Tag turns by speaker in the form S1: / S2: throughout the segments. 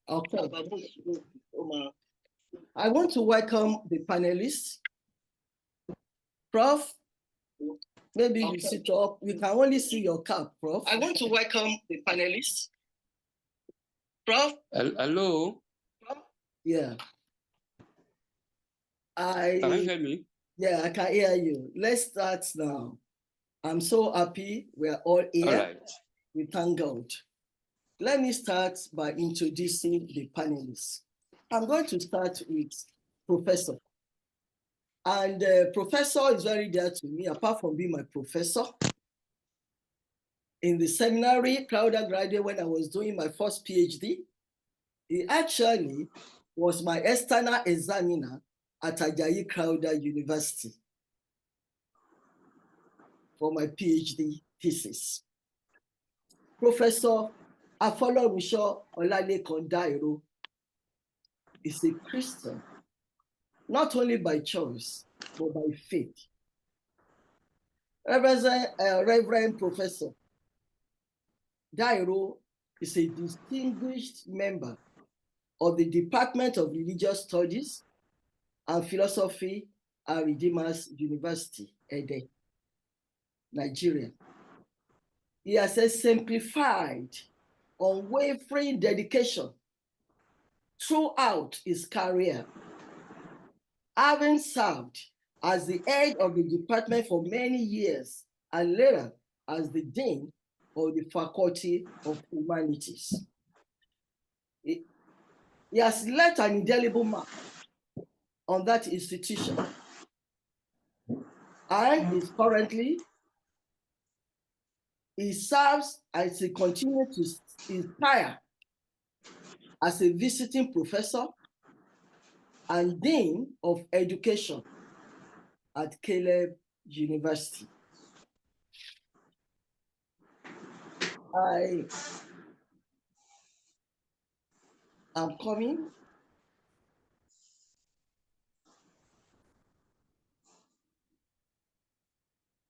S1: Okay. I want to welcome the panelists. Prof, maybe you sit up. We can only see your cap, Prof. I want to welcome the panelists. Prof?
S2: Hello?
S1: Yeah.
S2: Can you hear me?
S1: Yeah, I can hear you. Let's start now. I'm so happy we're all here.
S2: All right.
S1: We thank God. Let me start by introducing the panelists. I'm going to start with Professor. And Professor is very dear to me, apart from being my professor. In the seminary, Crowder graduate when I was doing my first PhD. He actually was my external examiner at Ajayi Crowder University for my PhD thesis. Professor Afolorunsho Olalekan Dairo is a Christian, not only by choice, but by faith. Reverend Professor Dairo is a distinguished member of the Department of Religious Studies and Philosophy at Redeemers University, Ede, Nigeria. He has exemplified unwavering dedication throughout his career, having served as the head of the department for many years and later as the dean of the Faculty of Humanities. He has left an indelible mark on that institution and is currently, he serves as he continues to inspire as a visiting professor and dean of education at Caleb University. I am coming.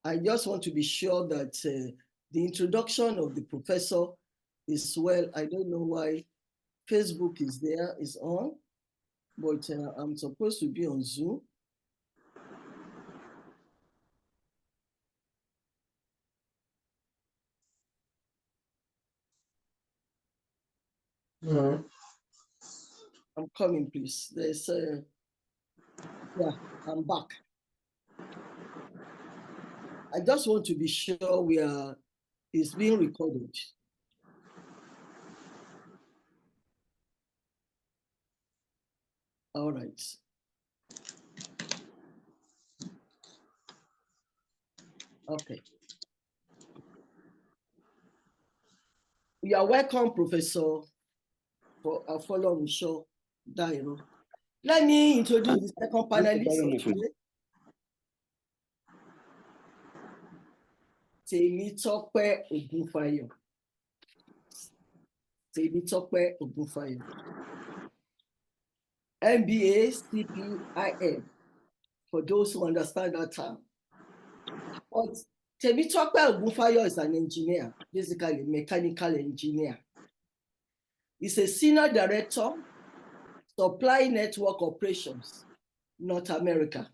S1: I just want to be sure that the introduction of the professor is well. I don't know why Facebook is there, is on, but I'm supposed to be on Zoom. I'm coming, please. There's yeah, I'm back. I just want to be sure it's being recorded. All right. Okay. You are welcome, Professor Afolorunsho Dairo. Let me introduce the second panelist for today. Temitope Ogunfayo. Temitope Ogunfayo. MBA CPIM, for those who understand that term. But Temitope Ogunfayo is an engineer, basically a mechanical engineer. He's a senior director, supply network operations, North America.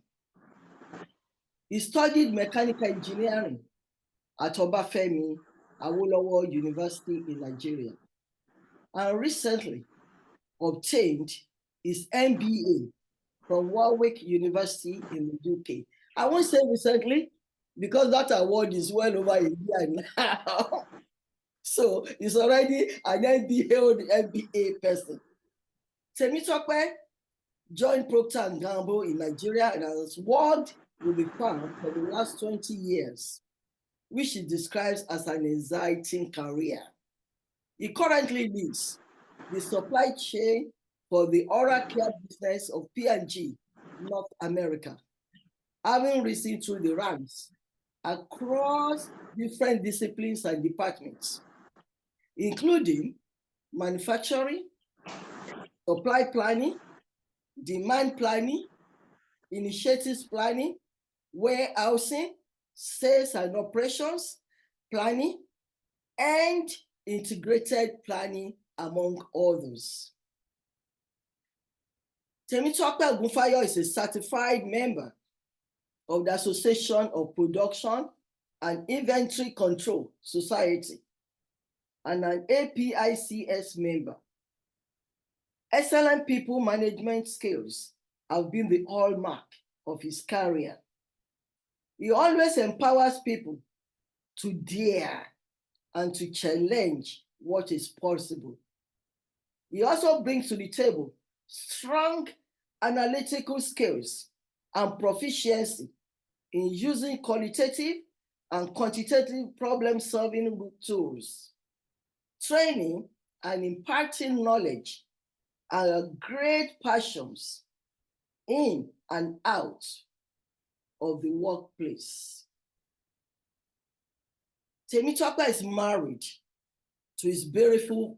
S1: He studied mechanical engineering at Obafemi Awolowo University in Nigeria, and recently obtained his MBA from Warwick University in the UK. I won't say recently, because that award is well over a year now. So he's already an MBA or the MBA person. Temitope joined Procter & Gamble in Nigeria and has worked with the firm for the last 20 years, which he describes as an exciting career. He currently leads the supply chain for the oral care business of P&G North America, having risen through the ranks across different disciplines and departments, including manufacturing, supply planning, demand planning, initiatives planning, warehousing, sales and operations planning, and integrated planning, among others. Temitope Ogunfayo is a certified member of the Association of Production and Inventory Control Society and an APICS member. Excellent people management skills have been the hallmark of his career. He always empowers people to dare and to challenge what is possible. He also brings to the table strong analytical skills and proficiency in using qualitative and quantitative problem-solving tools. Training and imparting knowledge are great passions in and out of the workplace. Temitope is married to his beautiful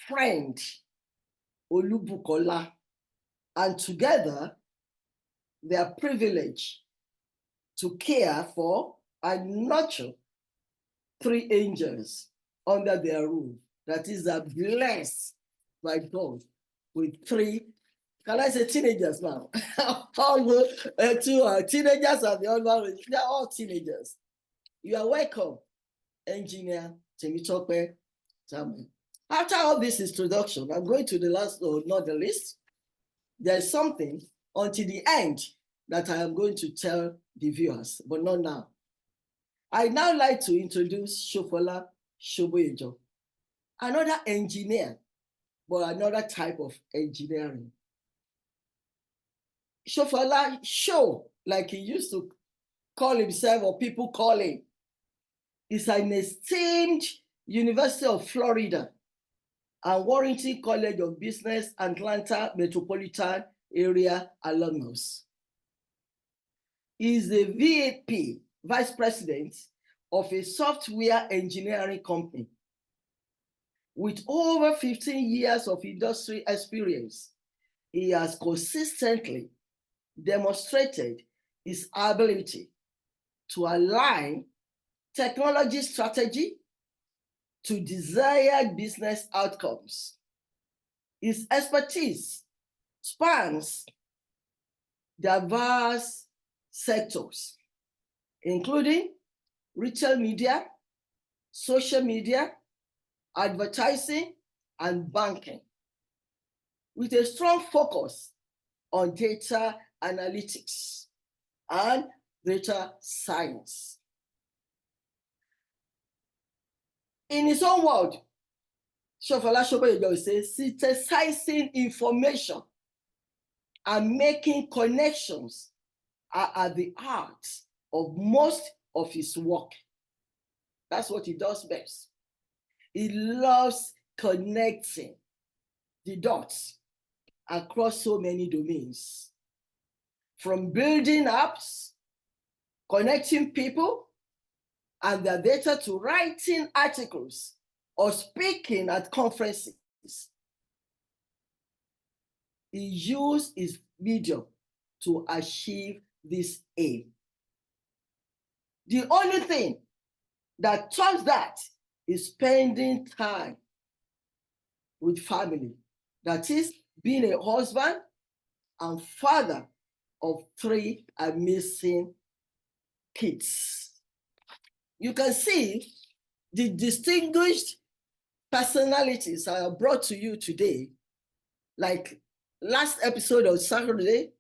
S1: friend, Olubukola, and together they are privileged to care for and nurture 3 angels under their roof. That is, are blessed by God with 3, can I say teenagers now? All 2 teenagers and the other, they are all teenagers. You are welcome, Engineer Temitope Samuel. After all this introduction, I'm going to the last, or not the least. There's something until the end that I am going to tell the viewers, but not now. I'd now like to introduce Shofola Shoboyejo, another engineer, but another type of engineering. Shofola Show, like he used to call himself or people call him, is an esteemed University of Florida and Warrington College of Business, Atlanta Metropolitan Area alumnus. He is the VP, Vice President of a software engineering company. With over 15 years of industry experience, he has consistently demonstrated his ability to align technology strategy to desired business outcomes. His expertise spans diverse sectors, including retail media, social media, advertising, and banking, with a strong focus on data analytics and data science. In his own word, Shofola Shoboyejo says, synthesizing information and making connections are at the heart of most of his work. That's what he does best. He loves connecting the dots across so many domains, from building apps, connecting people and their data, to writing articles or speaking at conferences. He used his medium to achieve this aim. The only thing that tops that is spending time with family. That is, being a husband and father of 3 amazing kids. You can see the distinguished personalities I have brought to you today, like last episode of Saturday,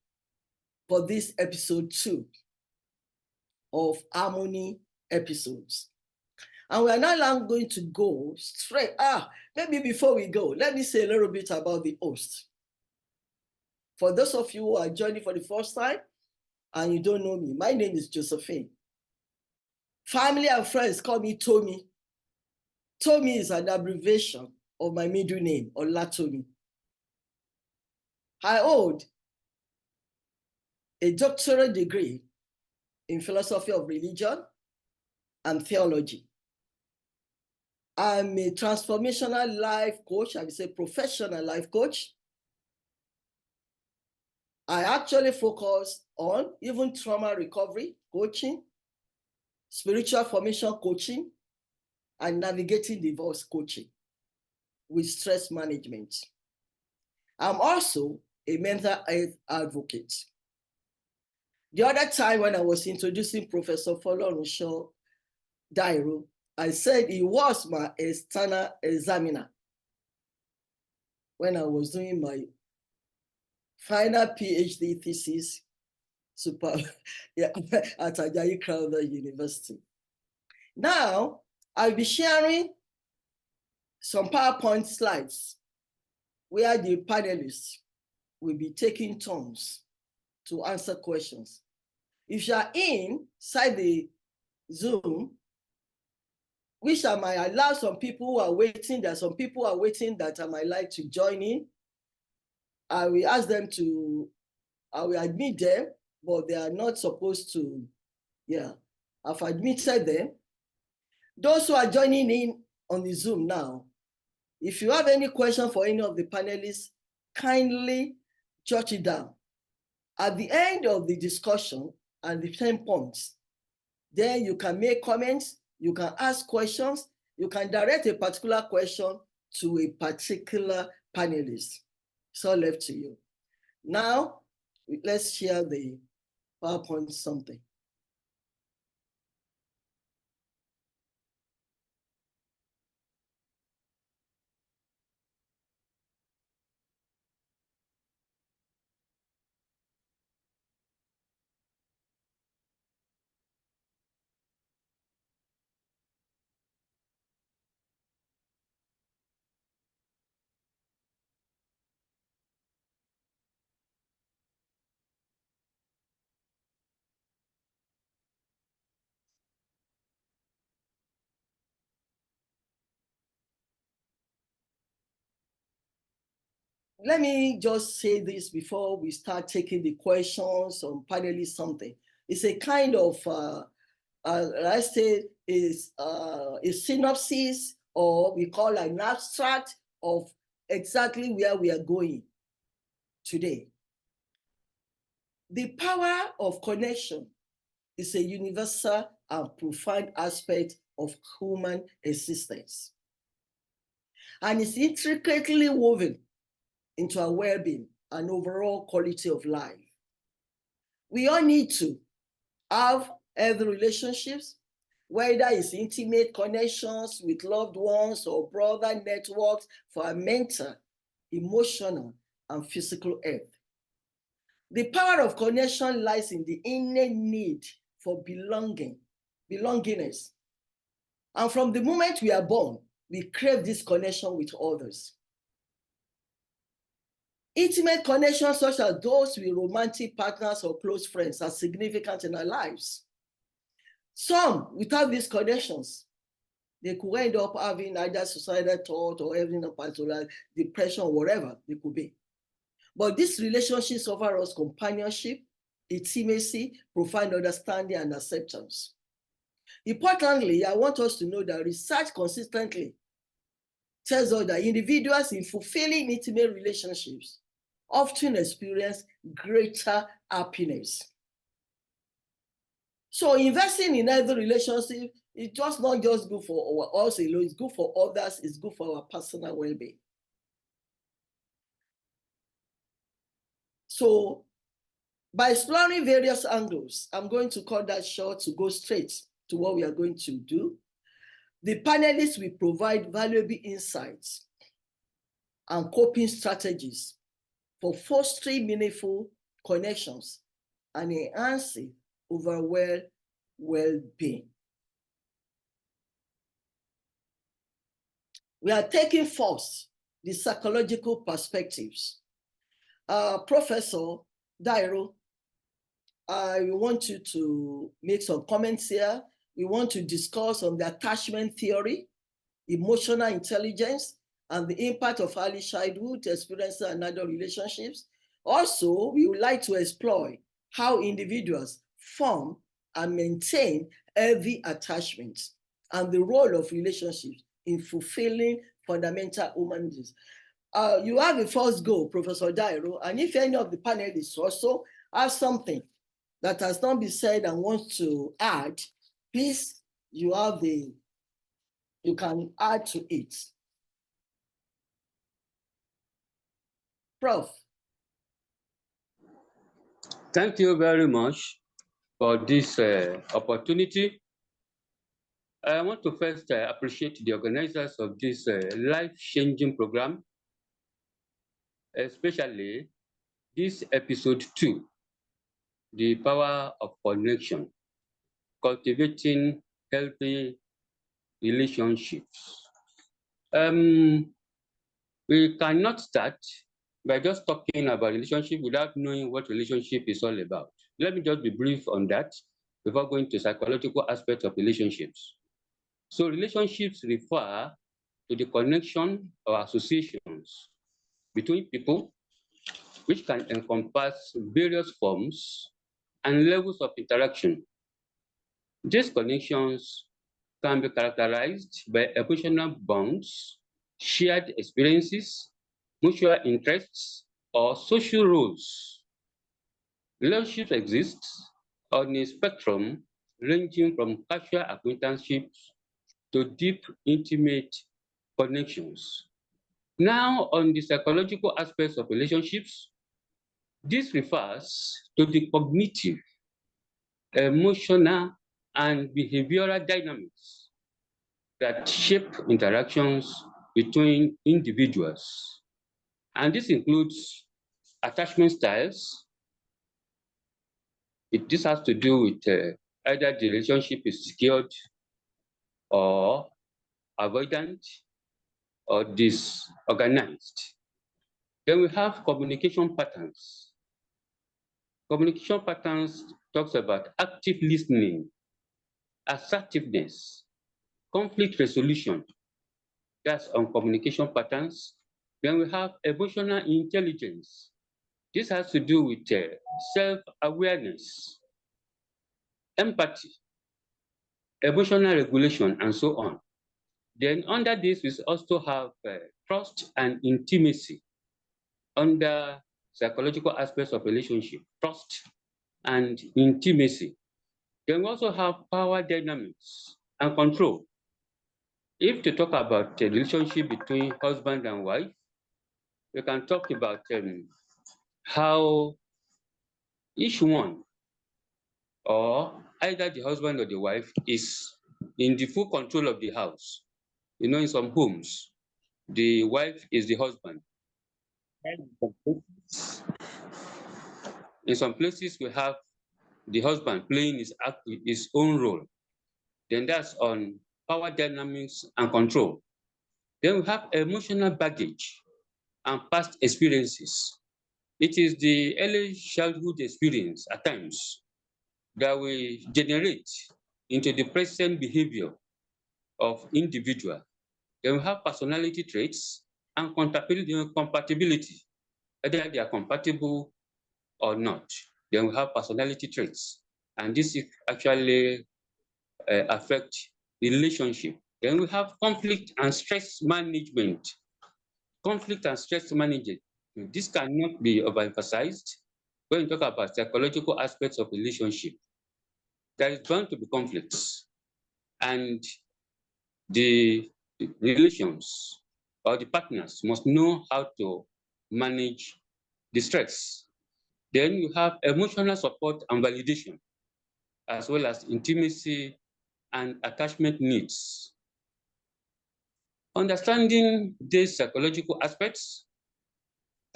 S1: for this episode 2 of Harmony episodes. And we're now going to go straight. Maybe before we go, let me say a little bit about the host. For those of you who are joining for the first time and you don't know me, my name is Josephine. Family and friends call me Tommy. Tommy is an abbreviation of my middle name, Olatomi. I hold a doctorate degree in philosophy of religion and theology. I'm a transformational life coach. I would say professional life coach. I actually focus on even trauma recovery coaching, spiritual formation coaching, and navigating divorce coaching with stress management. I'm also a mental health advocate. The other time when I was introducing Professor Folorunsho Dairo, I said he was my external examiner when I was doing my final PhD thesis at Ajayi Crowther University. Now, I'll be sharing some PowerPoint slides where the panelists will be taking turns to answer questions. If you are inside the Zoom, which I might allow some people who are waiting, there are some people who are waiting that I might like to join in, I will ask them to, I will admit them, but they are not supposed to, I've admitted them. Those who are joining in on the Zoom now, if you have any question for any of the panelists, kindly jot it down. At the end of the discussion and the 10 points, then you can make comments, you can ask questions, you can direct a particular question to a particular panelist. It's all left to you. Now, let's share the PowerPoint something. Let me just say this before we start taking the questions on panelists something. It's a kind of, let's say, is a synopsis, or we call an abstract of exactly where we are going today. The power of connection is a universal and profound aspect of human existence, and is intricately woven into our well-being and overall quality of life. We all need to have healthy relationships, whether it's intimate connections with loved ones or broader networks for our mental, emotional, and physical health. The power of connection lies in the innate need for belongingness. And from the moment we are born, we crave this connection with others. Intimate connections such as those with romantic partners or close friends are significant in our lives. Some, without these connections, they could end up having either suicidal thought or having a particular depression or whatever they could be. But these relationships offer us companionship, intimacy, profound understanding, and acceptance. Importantly, I want us to know that research consistently tells us that individuals in fulfilling intimate relationships often experience greater happiness. So investing in healthy relationship is just not just good for us alone, it's good for others, it's good for our personal well-being. So by exploring various angles, I'm going to cut that short to go straight to what we are going to do. The panelists will provide valuable insights and coping strategies for fostering meaningful connections and enhancing overall well-being. We are taking first the psychological perspectives. Professor Dairo, I want you to make some comments here. We want to discuss on the attachment theory, emotional intelligence, and the impact of early childhood experiences and adult relationships. Also, we would like to explore how individuals form and maintain healthy attachments and the role of relationships in fulfilling fundamental human needs. You have a first go, Professor Dairo, and if any of the panelists also have something that has not been said and wants to add, please, you can add to it. Prof.
S2: Thank you very much for this opportunity. I want to first appreciate the organizers of this life-changing program, especially this episode 2, The Power of Connection, Cultivating Healthy Relationships. We cannot start by just talking about relationship without knowing what relationship is all about. Let me just be brief on that before going to psychological aspects of relationships. So relationships refer to the connection or associations between people, which can encompass various forms and levels of interaction. These connections can be characterized by emotional bonds, shared experiences, mutual interests, or social roles. Relationships exist on a spectrum ranging from casual acquaintanceships to deep, intimate connections. Now, on the psychological aspects of relationships, this refers to the cognitive, emotional, and behavioral dynamics that shape interactions between individuals. And this includes attachment styles. This has to do with either the relationship is secured or avoidant or disorganized. Then we have communication patterns. Communication patterns talks about active listening, assertiveness, conflict resolution. That's on communication patterns. Then we have emotional intelligence. This has to do with self-awareness, empathy, emotional regulation, and so on. Then under this, we also have trust and intimacy. Under psychological aspects of relationship, trust and intimacy. Then we also have power dynamics and control. If to talk about the relationship between husband and wife, we can talk about how each one, or either the husband or the wife, is in the full control of the house. You know, in some homes, the wife is the husband. In some places, we have the husband playing his own role. Then that's on power dynamics and control. Then we have emotional baggage and past experiences. It is the early childhood experience at times that will generate into the present behavior of individual. Then we have personality traits and compatibility, whether they are compatible or not. Then we have personality traits, and this actually affect the relationship. Then we have conflict and stress management. Conflict and stress management. This cannot be overemphasized when you talk about psychological aspects of relationship. There is bound to be conflicts, and the relations or the partners must know how to manage the stress. Then you have emotional support and validation, as well as intimacy and attachment needs. Understanding these psychological aspects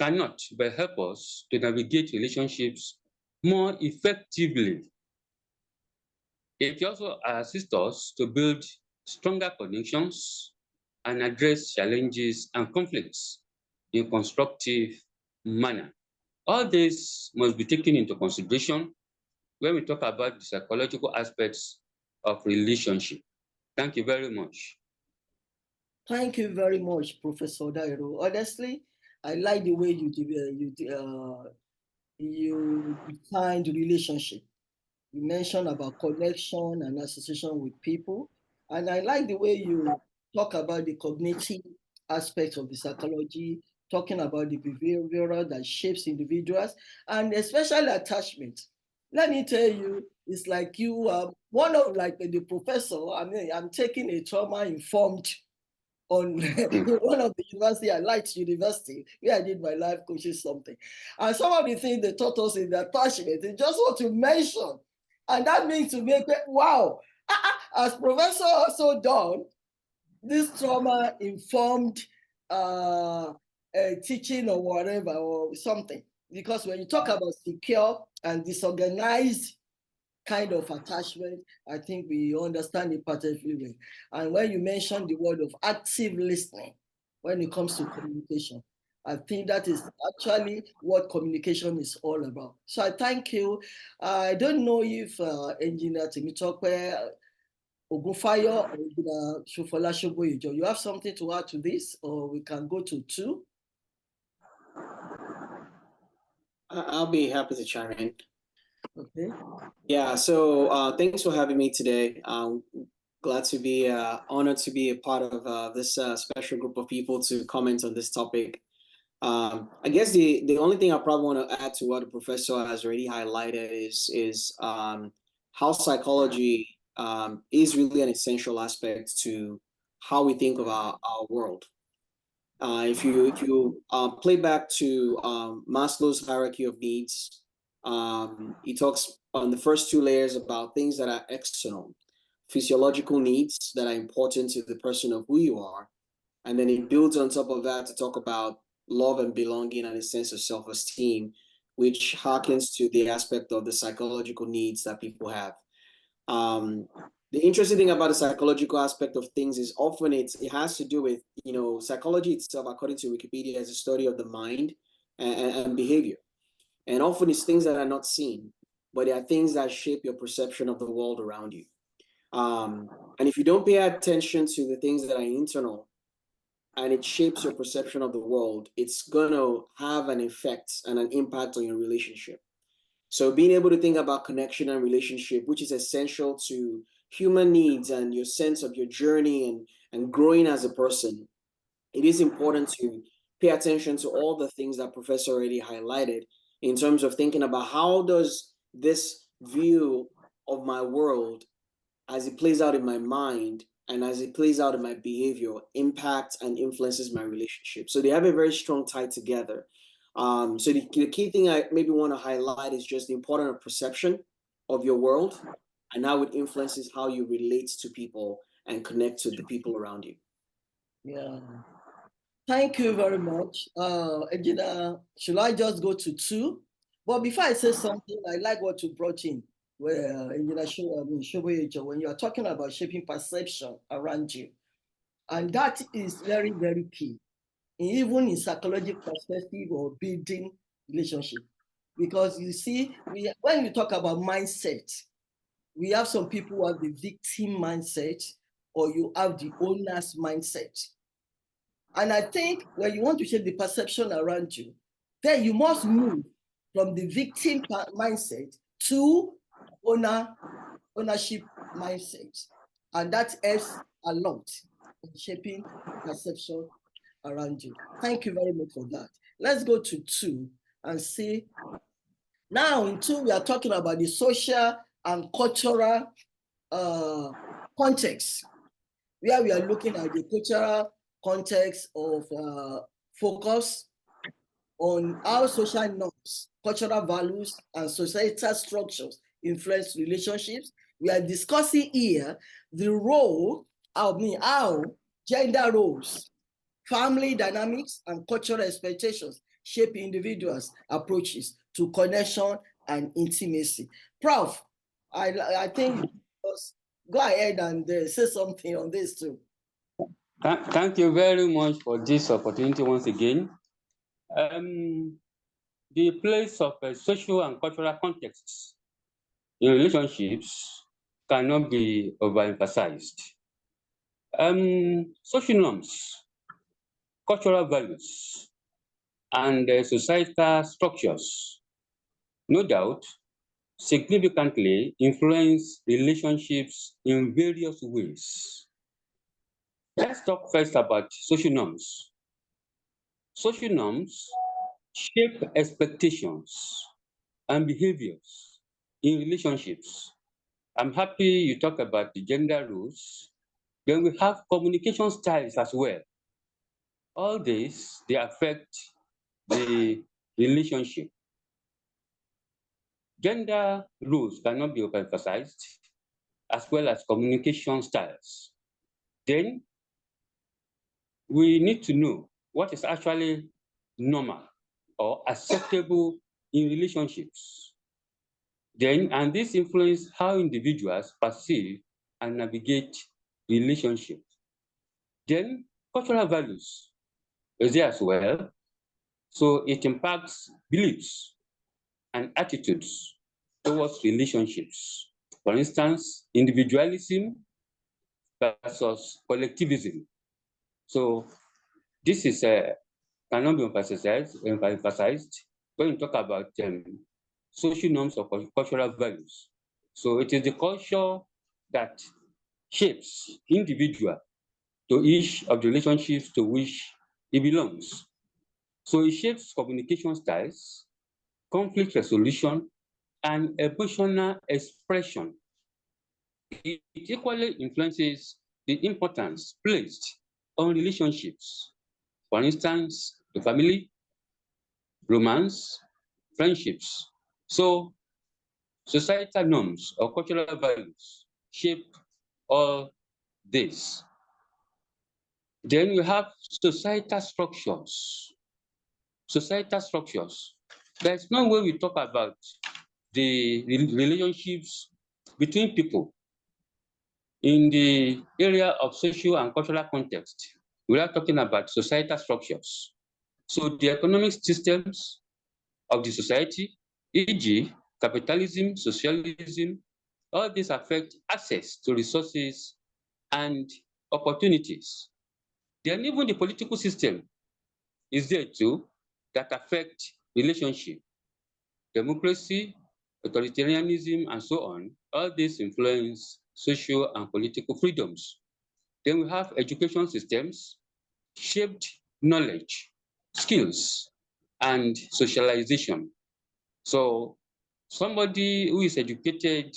S2: cannot but help us to navigate relationships more effectively. It also assists us to build stronger connections and address challenges and conflicts in constructive manner. All this must be taken into consideration when we talk about the psychological aspects of relationship. Thank you very much.
S1: Thank you very much, Professor Dairo. Honestly, I like the way you defined relationship. You mentioned about connection and association with people, and I like the way you talk about the cognitive aspects of the psychology, talking about the behavioral that shapes individuals, and especially attachment. Let me tell you, it's like you are one of like the professor. I mean, I'm taking a trauma-informed on in one of the university, I liked university, where I did my life coaching something. And some of the things they taught us in the attachment, they just want to mention. And that means to make it, wow, as Professor also done, this trauma-informed teaching or whatever or something. Because when you talk about secure and disorganized kind of attachment, I think we understand it perfectly well. And when you mention the word of active listening, when it comes to communication, I think that is actually what communication is all about. So I thank you. I don't know if Engineer Temitope Ogunfayo or Engineer Shofola Shoboyejo, you have something to add to this, or we can go to 2?
S3: I'll be happy to chime in.
S1: Okay.
S3: Yeah, so thanks for having me today. Glad to be honored to be a part of this special group of people to comment on this topic. I guess the only thing I probably want to add to what the professor has already highlighted is how psychology is really an essential aspect to how we think of our world. If you play back to Maslow's hierarchy of needs, he talks on the first 2 layers about things that are external, physiological needs that are important to the person of who you are, and then he builds on top of that to talk about love and belonging and a sense of self-esteem, which harkens to the aspect of the psychological needs that people have. The interesting thing about the psychological aspect of things is often it has to do with, psychology itself, according to Wikipedia, is a study of the mind and behavior. And often it's things that are not seen, but they are things that shape your perception of the world around you. And if you don't pay attention to the things that are internal and it shapes your perception of the world, it's going to have an effect and an impact on your relationship. So being able to think about connection and relationship, which is essential to human needs and your sense of your journey and growing as a person, it is important to pay attention to all the things that Professor already highlighted in terms of thinking about how does this view of my world as it plays out in my mind and as it plays out in my behavior impacts and influences my relationship. So they have a very strong tie together. So the key thing I maybe want to highlight is just the importance of perception of your world and how it influences how you relate to people and connect to the people around you.
S1: Yeah. Thank you very much. Engineer, should I just go to 2? But before I say something, I like what you brought in, where Engineer Shoboyejo, when you are talking about shaping perception around you. And that is very, very key, even in psychological perspective or building relationship. Because you see, when you talk about mindset, we have some people who have the victim mindset, or you have the owner's mindset. And I think when you want to shape the perception around you, then you must move from the victim mindset to ownership mindset. And that helps a lot in shaping perception around you. Thank you very much for that. Let's go to 2 and see. Now in 2, we are talking about the social and cultural context, where we are looking at the cultural context of focus on how social norms, cultural values, and societal structures influence relationships. We are discussing here the role, how gender roles, family dynamics, and cultural expectations shape individuals' approaches to connection and intimacy. Prof, I think you must go ahead and say something on this too.
S2: Thank you very much for this opportunity once again. The place of social and cultural contexts in relationships cannot be overemphasized. Social norms, cultural values, and societal structures, no doubt, significantly influence relationships in various ways. Let's talk first about social norms. Social norms shape expectations and behaviors in relationships. I'm happy you talk about the gender roles Then we have communication styles as well. All these, they affect the relationship. Gender roles cannot be overemphasized, as well as communication styles. Then we need to know what is actually normal or acceptable in relationships. Then, and this influences how individuals perceive and navigate relationships. Then, cultural values is there as well. So it impacts beliefs and attitudes towards relationships. For instance, individualism versus collectivism. So this is cannot be emphasized when you talk about social norms or cultural values. So it is the culture that shapes individual to each of the relationships to which he belongs. So it shapes communication styles, conflict resolution, and emotional expression. It equally influences the importance placed on relationships. For instance, the family, romance, friendships. So societal norms or cultural values shape all this. Then we have societal structures. Societal structures. There's no way we talk about the relationships between people in the area of social and cultural context. We are talking about societal structures. So the economic systems of the society, e.g., capitalism, socialism, all these affect access to resources and opportunities. Then even the political system is there too that affect relationship, democracy, authoritarianism, and so on. All these influence social and political freedoms. Then we have education systems, shaped knowledge, skills, and socialization. So somebody who is educated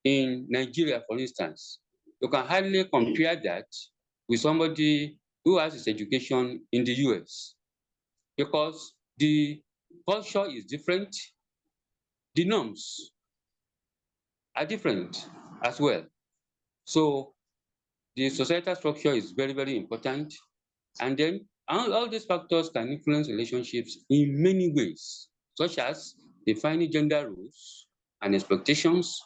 S2: in Nigeria, for instance, you can hardly compare that with somebody who has his education in the US because the culture is different, the norms are different as well. So the societal structure is very, very important. And then all these factors can influence relationships in many ways, such as defining gender roles and expectations,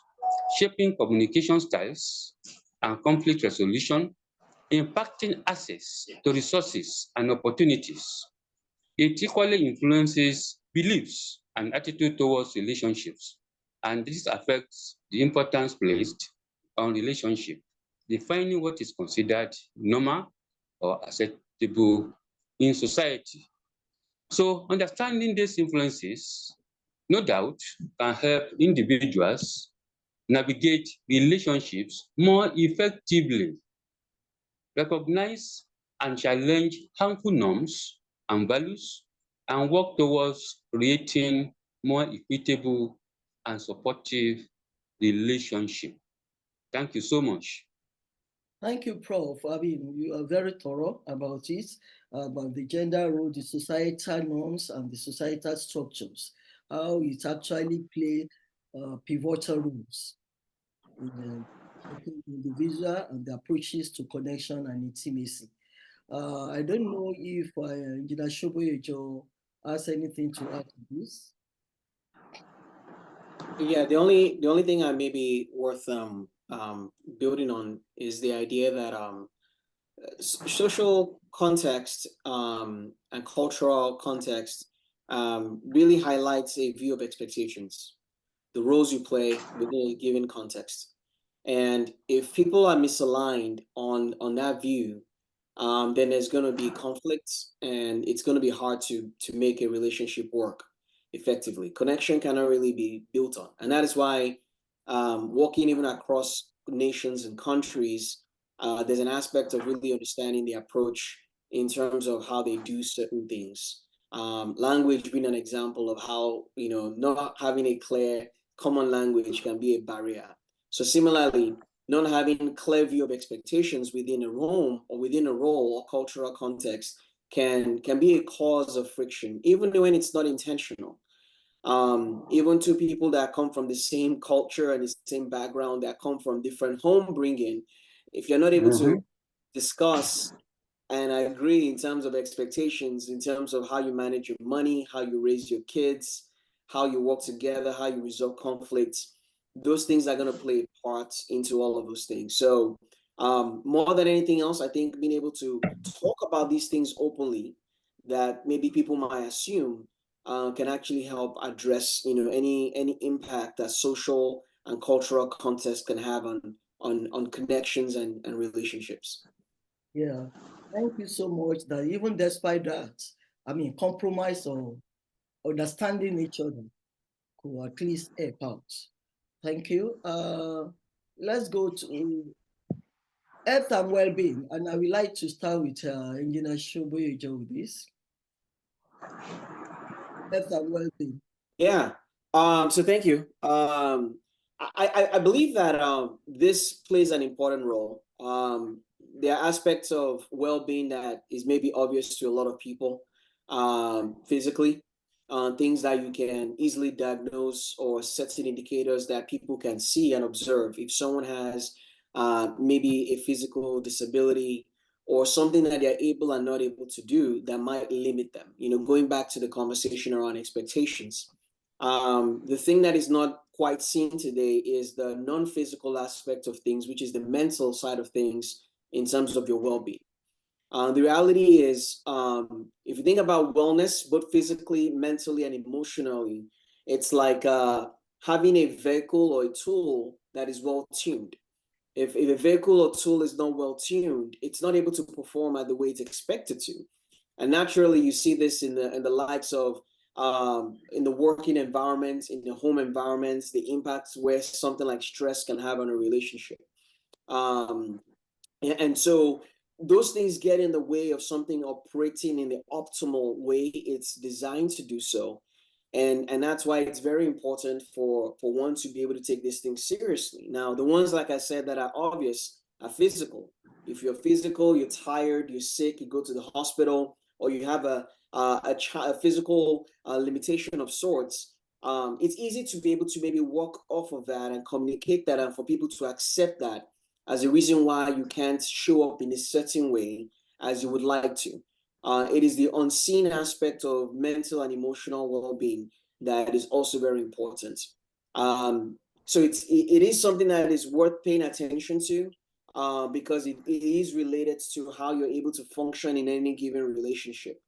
S2: shaping communication styles and conflict resolution, impacting access to resources and opportunities. It equally influences beliefs and attitude towards relationships, and this affects the importance placed on relationship, defining what is considered normal or acceptable in society. So understanding these influences, no doubt, can help individuals navigate relationships more effectively, recognize and challenge harmful norms and values, and work towards creating more equitable and supportive relationship. Thank you so much.
S1: Thank you, Prof. I mean, you are very thorough about it, about the gender role, the societal norms, and the societal structures, how it actually play pivotal roles in shaping the individual and the approaches to connection and intimacy. I don't know if Engineer Shoboyejo has anything to add to this.
S3: Yeah, the only thing I may be worth building on is the idea that social context and cultural context really highlights a view of expectations, the roles you play within a given context. And if people are misaligned on that view, then there's going to be conflicts, and it's going to be hard to make a relationship work effectively. Connection cannot really be built on, and that is why walking even across nations and countries, there's an aspect of really understanding the approach in terms of how they do certain things. Language being an example of how, not having a clear common language can be a barrier. So similarly, not having clear view of expectations within a home or within a role or cultural context can be a cause of friction, even when it's not intentional. Even to people that come from the same culture and the same background, that come from different home bringing, if you're not able to discuss and I agree in terms of expectations, in terms of how you manage your money, how you raise your kids, how you work together, how you resolve conflicts. Those things are going to play a part into all of those things. So more than anything else, I think being able to talk about these things openly that maybe people might assume can actually help address, any impact that social and cultural context can have on connections and relationships.
S1: Yeah, thank you so much that even despite that, compromise or understanding each other could at least help out. Thank you. Let's go to health and well-being, and I would like to start with Engineer Shoboyejo with this. Health and well-being.
S3: Yeah. So thank you. I believe that this plays an important role. There are aspects of well-being that is maybe obvious to a lot of people, physically, things that you can easily diagnose or certain indicators that people can see and observe. If someone has maybe a physical disability or something that they're able and not able to do that might limit them, going back to the conversation around expectations. The thing that is not quite seen today is the non-physical aspect of things, which is the mental side of things in terms of your well-being. The reality is, if you think about wellness, both physically, mentally, and emotionally, it's like having a vehicle or a tool that is well-tuned. If a vehicle or tool is not well-tuned, it's not able to perform at the way it's expected to. And naturally, you see this in the likes of in the working environment, in the home environments, the impacts where something like stress can have on a relationship. Um, and so those things get in the way of something operating in the optimal way it's designed to do so. And that's why it's very important for one to be able to take these things seriously. Now, the ones, like I said, that are obvious are physical. If you're physical, you're tired, you're sick, you go to the hospital, or you have a physical limitation of sorts, it's easy to be able to maybe work off of that and communicate that and for people to accept that as a reason why you can't show up in a certain way as you would like to. It is the unseen aspect of mental and emotional well-being that is also very important. So it is something that is worth paying attention to because it is related to how you're able to function in any given relationship.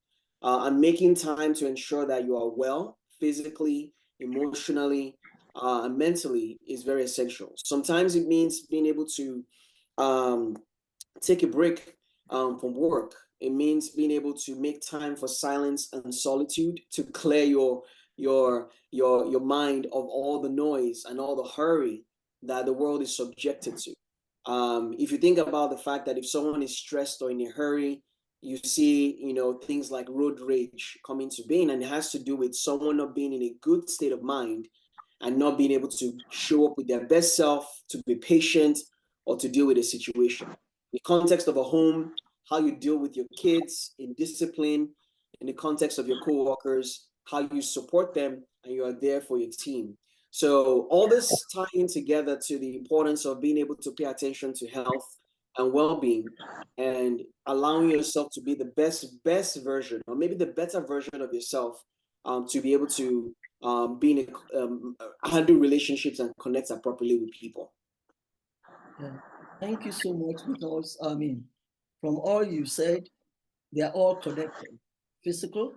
S3: And making time to ensure that you are well physically, emotionally, and mentally is very essential. Sometimes it means being able to take a break from work. It means being able to make time for silence and solitude to clear your mind of all the noise and all the hurry that the world is subjected to. If you think about the fact that if someone is stressed or in a hurry, you see, things like road rage come into being, and it has to do with someone not being in a good state of mind and not being able to show up with their best self, to be patient, or to deal with a situation. The context of a home, how you deal with your kids in discipline, in the context of your coworkers, how you support them, and you are there for your team. So all this tying together to the importance of being able to pay attention to health and well-being and allowing yourself to be the best version, or maybe the better version of yourself, to be able to handle relationships and connect appropriately with people.
S1: Yeah. Thank you so much because from all you said, they are all connected. Physical,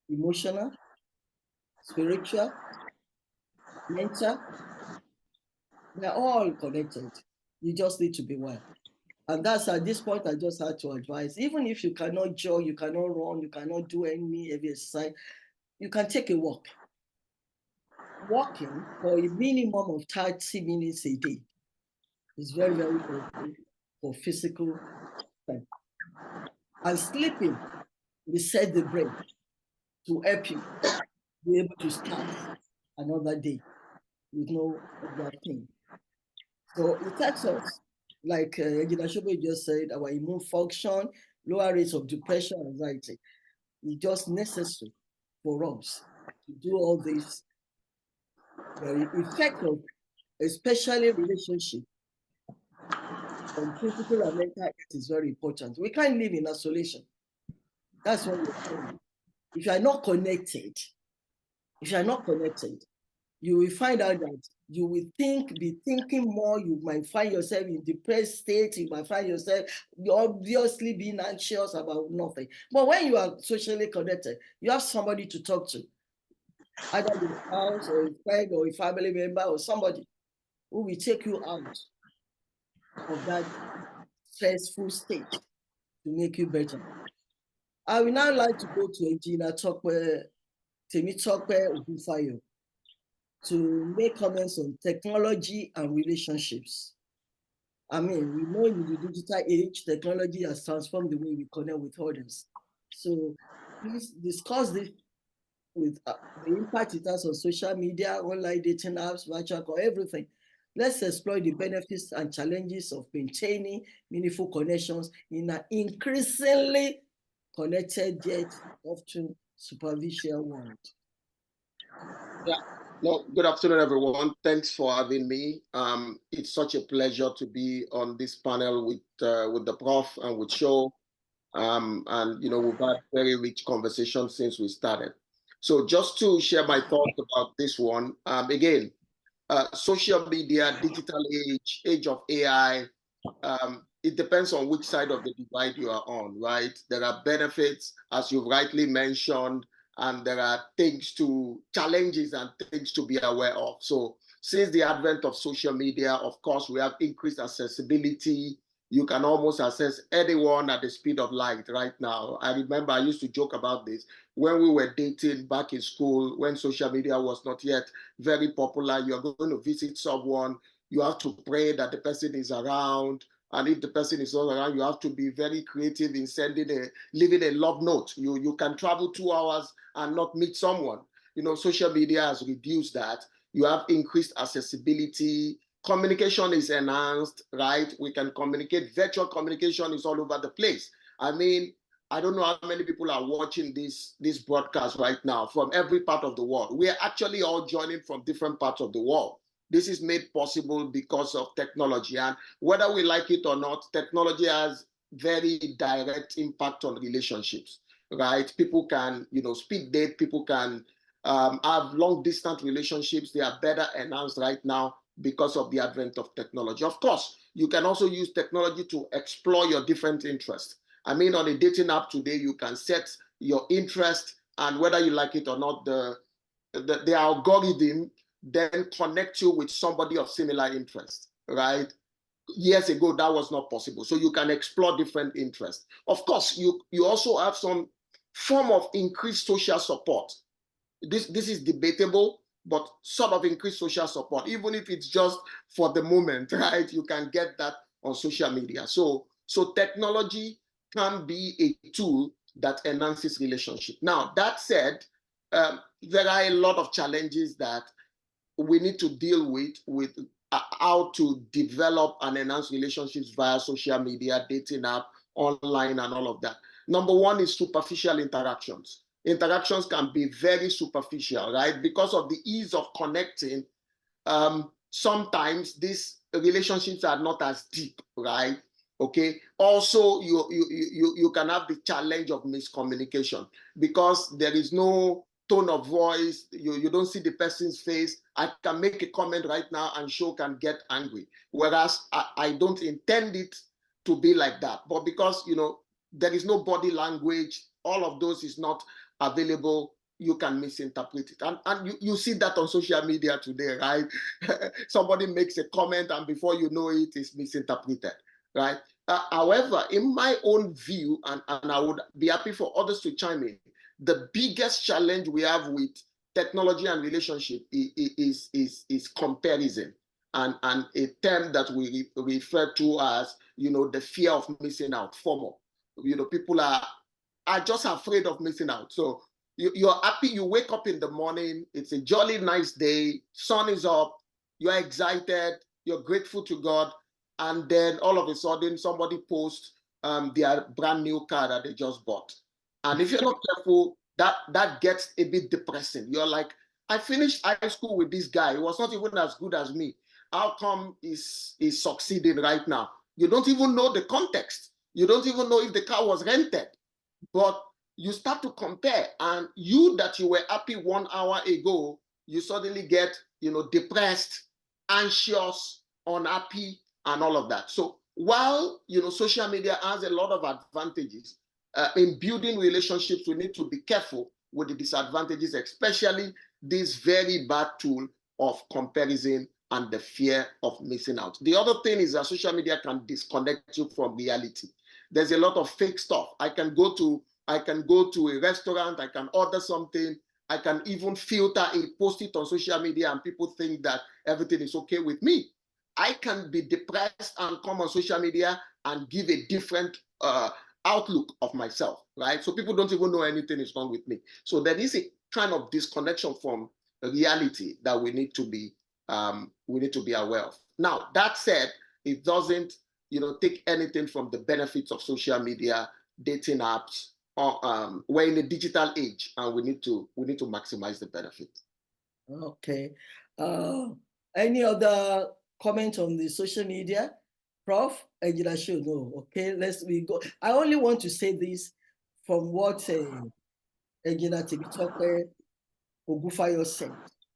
S1: emotional, spiritual, mental, they're all connected. You just need to be well. And that's at this point, I just had to advise, even if you cannot jog, you cannot run, you cannot do any heavy exercise, you can take a walk. Walking for a minimum of 30 minutes a day is very, very helpful for physical strength. And sleeping reset the brain to help you be able to start another day with no other thing. So it affects us, like Engineer Shobe just said, our immune function, lower rates of depression, anxiety. It's just necessary for us to do all this. The effect of especially relationship on physical and mental health is very important. We can't live in isolation. That's what we're saying. If you are not connected, you will find out that you will be thinking more. You might find yourself in depressed state. You might find yourself obviously being anxious about nothing. But when you are socially connected, you have somebody to talk to, either your spouse or a friend or a family member or somebody who will take you out of that stressful state to make you better. I would now like to go to Engineer Temitope Ogunfayo to make comments on technology and relationships. I mean, we know in the digital age, technology has transformed the way we connect with others. So please discuss this with the impact it has on social media, online dating apps, virtual call, everything. Let's explore the benefits and challenges of maintaining meaningful connections in an increasingly connected yet often superficial world.
S4: Yeah. No, good afternoon, everyone. Thanks for having me. It's such a pleasure to be on this panel with the prof and with Show. And we've had very rich conversations since we started. So just to share my thoughts about this one, again, social media, digital age of AI, it depends on which side of the divide you are on, right? There are benefits, as you've rightly mentioned, and there are challenges and things to be aware of. So since the advent of social media, of course, we have increased accessibility. You can almost access anyone at the speed of light right now. I remember I used to joke about this when we were dating back in school, when social media was not yet very popular. You're going to visit someone, you have to pray that the person is around. And if the person is not around, you have to be very creative in leaving a love note. You can travel 2 hours and not meet someone. Social media has reduced that. You have increased accessibility. Communication is enhanced, right? We can communicate. Virtual communication is all over the place. I mean, I don't know how many people are watching this broadcast right now from every part of the world. We are actually all joining from different parts of the world. This is made possible because of technology. And whether we like it or not, technology has very direct impact on relationships, right? People can, speed date, people can have long distance relationships. They are better enhanced right now because of the advent of technology. Of course, you can also use technology to explore your different interests. I mean, on a dating app today, you can set your interest, and whether you like it or not, the algorithm then connect you with somebody of similar interest, right? Years ago, that was not possible. So you can explore different interests. Of course, you also have some form of increased social support. This is debatable, but sort of increased social support, even if it's just for the moment, right? You can get that on social media. So technology can be a tool that enhances relationship. Now, that said, there are a lot of challenges that we need to deal with how to develop and enhance relationships via social media, dating app, online, and all of that. Number one is superficial interactions. Interactions can be very superficial, right? Because of the ease of connecting, sometimes these relationships are not as deep, right? Okay. Also, you can have the challenge of miscommunication because there is no tone of voice. You don't see the person's face. I can make a comment right now and Show can get angry, whereas I don't intend it to be like that. But because there is no body language, all of those is not available, you can misinterpret it. And you see that on social media today, right? Somebody makes a comment and before you know it, it's misinterpreted, right? However, in my own view, and I would be happy for others to chime in, the biggest challenge we have with technology and relationship is comparison, and a term that we refer to as the fear of missing out, FOMO. People are just afraid of missing out. So you're happy, you wake up in the morning, it's a jolly nice day, sun is up, you're excited, you're grateful to God, and then all of a sudden somebody posts their brand new car that they just bought. And if you're not careful, that gets a bit depressing. You're like, I finished high school with this guy. He was not even as good as me. How come he's succeeding right now? You don't even know the context. You don't even know if the car was rented. But you start to compare, and you that you were happy 1 hour ago, you suddenly get, depressed, anxious, unhappy, and all of that. So while, social media has a lot of advantages in building relationships, we need to be careful with the disadvantages, especially this very bad tool of comparison and the fear of missing out. The other thing is that social media can disconnect you from reality. There's a lot of fake stuff. I can go to a restaurant, I can order something, I can even filter it, post it on social media, and people think that everything is okay with me. I can be depressed and come on social media and give a different outlook of myself, right? So people don't even know anything is wrong with me. So there is a kind of disconnection from reality that we need to be aware of. Now, that said, it doesn't take anything from the benefits of social media, dating apps. We're in a digital age, and we need to maximize the benefit.
S1: Okay. Any other comment on the social media? Prof, Engineer should know. Okay, we go. I only want to say this from what Engineer Tibitope Ogufayo said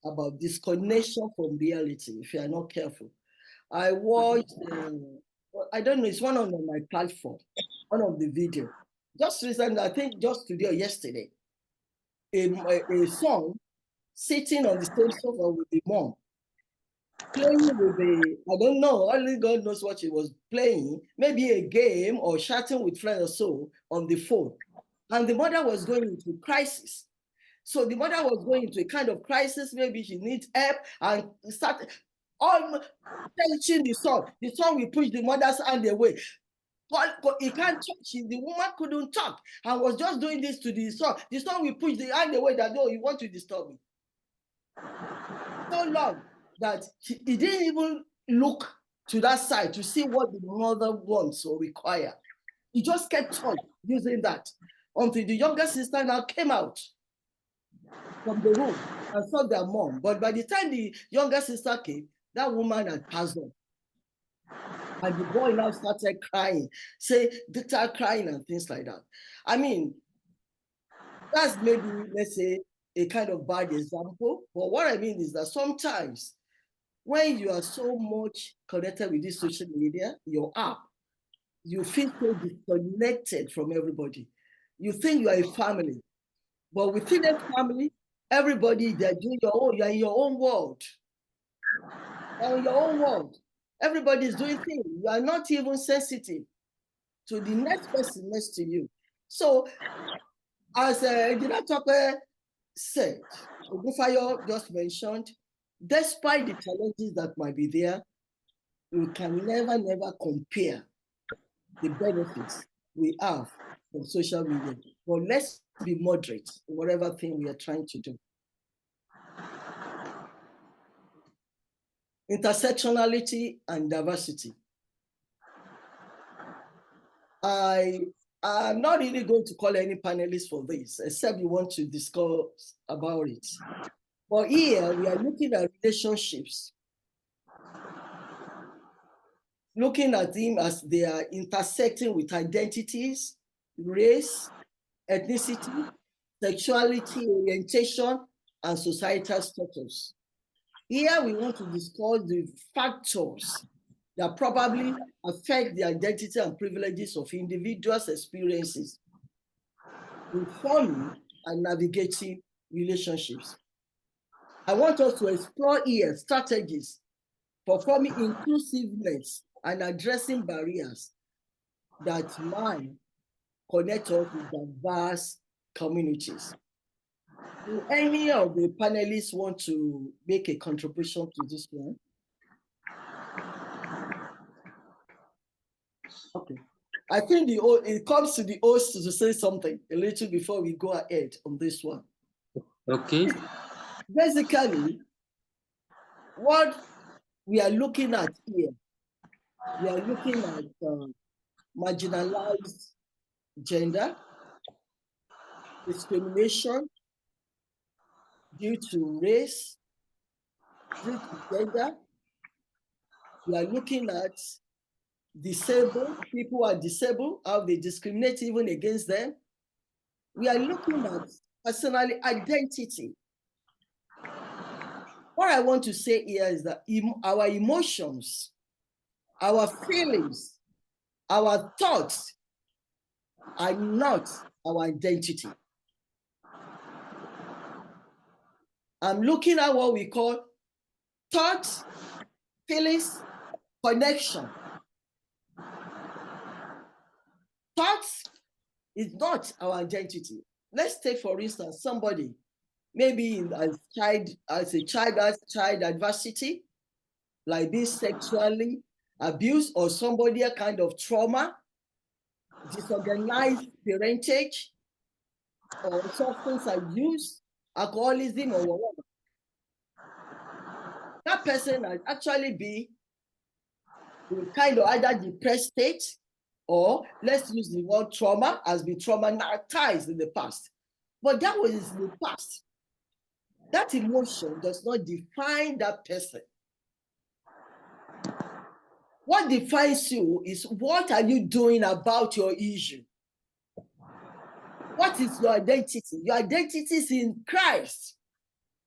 S1: about disconnection from reality if you are not careful. I watched, I don't know, it's one on my platform, one of the video. Just recently, I think just today or yesterday, a son sitting on the same sofa with the mom, playing with I don't know, only God knows what she was playing, maybe a game or chatting with friends or so on the phone. And the mother was going into crisis. So the mother was going into a kind of crisis, maybe she needs help, and started touching the son. The son will push the mother's hand away. He can't touch it. The woman couldn't talk and was just doing this to the son. The son will push the hand away that, no, you want to disturb me. So long that he didn't even look to that side to see what the mother wants or require. He just kept on using that until the younger sister now came out from the room and saw their mom. But by the time the younger sister came, that woman had passed on. And the boy now started crying, crying and things like that. I mean, that's maybe, let's say, a kind of bad example. But what I mean is that sometimes when you are so much connected with this social media, your app, you feel so disconnected from everybody. You think you are a family, but within a family, everybody, they're doing your own, you're in your own world. You're in your own world. Everybody's doing things. You are not even sensitive to the next person next to you. So, as Engineer Tope said, Ogufayo just mentioned, despite the challenges that might be there, we can never compare the benefits we have from social media. But let's be moderate in whatever thing we are trying to do. Intersectionality and diversity. I'm not really going to call any panelists for this, except you want to discuss about it. But here we are looking at relationships, looking at them as they are intersecting with identities, race, ethnicity, sexuality, orientation, and societal status. Here we want to discuss the factors that probably affect the identity and privileges of individuals' experiences in forming and navigating relationships. I want us to explore here strategies for forming inclusiveness and addressing barriers that might connect us with diverse communities. Do any of the panelists want to make a contribution to this one? Okay. I think it comes to the host to say something a little before we go ahead on this one.
S2: Okay.
S1: Basically, what we are looking at here. We are looking at marginalized gender, discrimination due to race, due to gender. We are looking at disabled, people who are disabled, how they discriminate even against them. We are looking at personally identity. What I want to say here is that our emotions, our feelings, our thoughts are not our identity. I'm looking at what we call thoughts, feelings, connection. Thoughts is not our identity. Let's take, for instance, somebody maybe as a child has child adversity, like being sexually abused, or somebody a kind of trauma, disorganized parentage, or substance abuse, alcoholism, or whatever. That person has actually be in kind of either depressed state, or let's use the word trauma, has been traumatized in the past. But that was in the past. That emotion does not define that person. What defines you is what are you doing about your issue? What is your identity? Your identity is in Christ.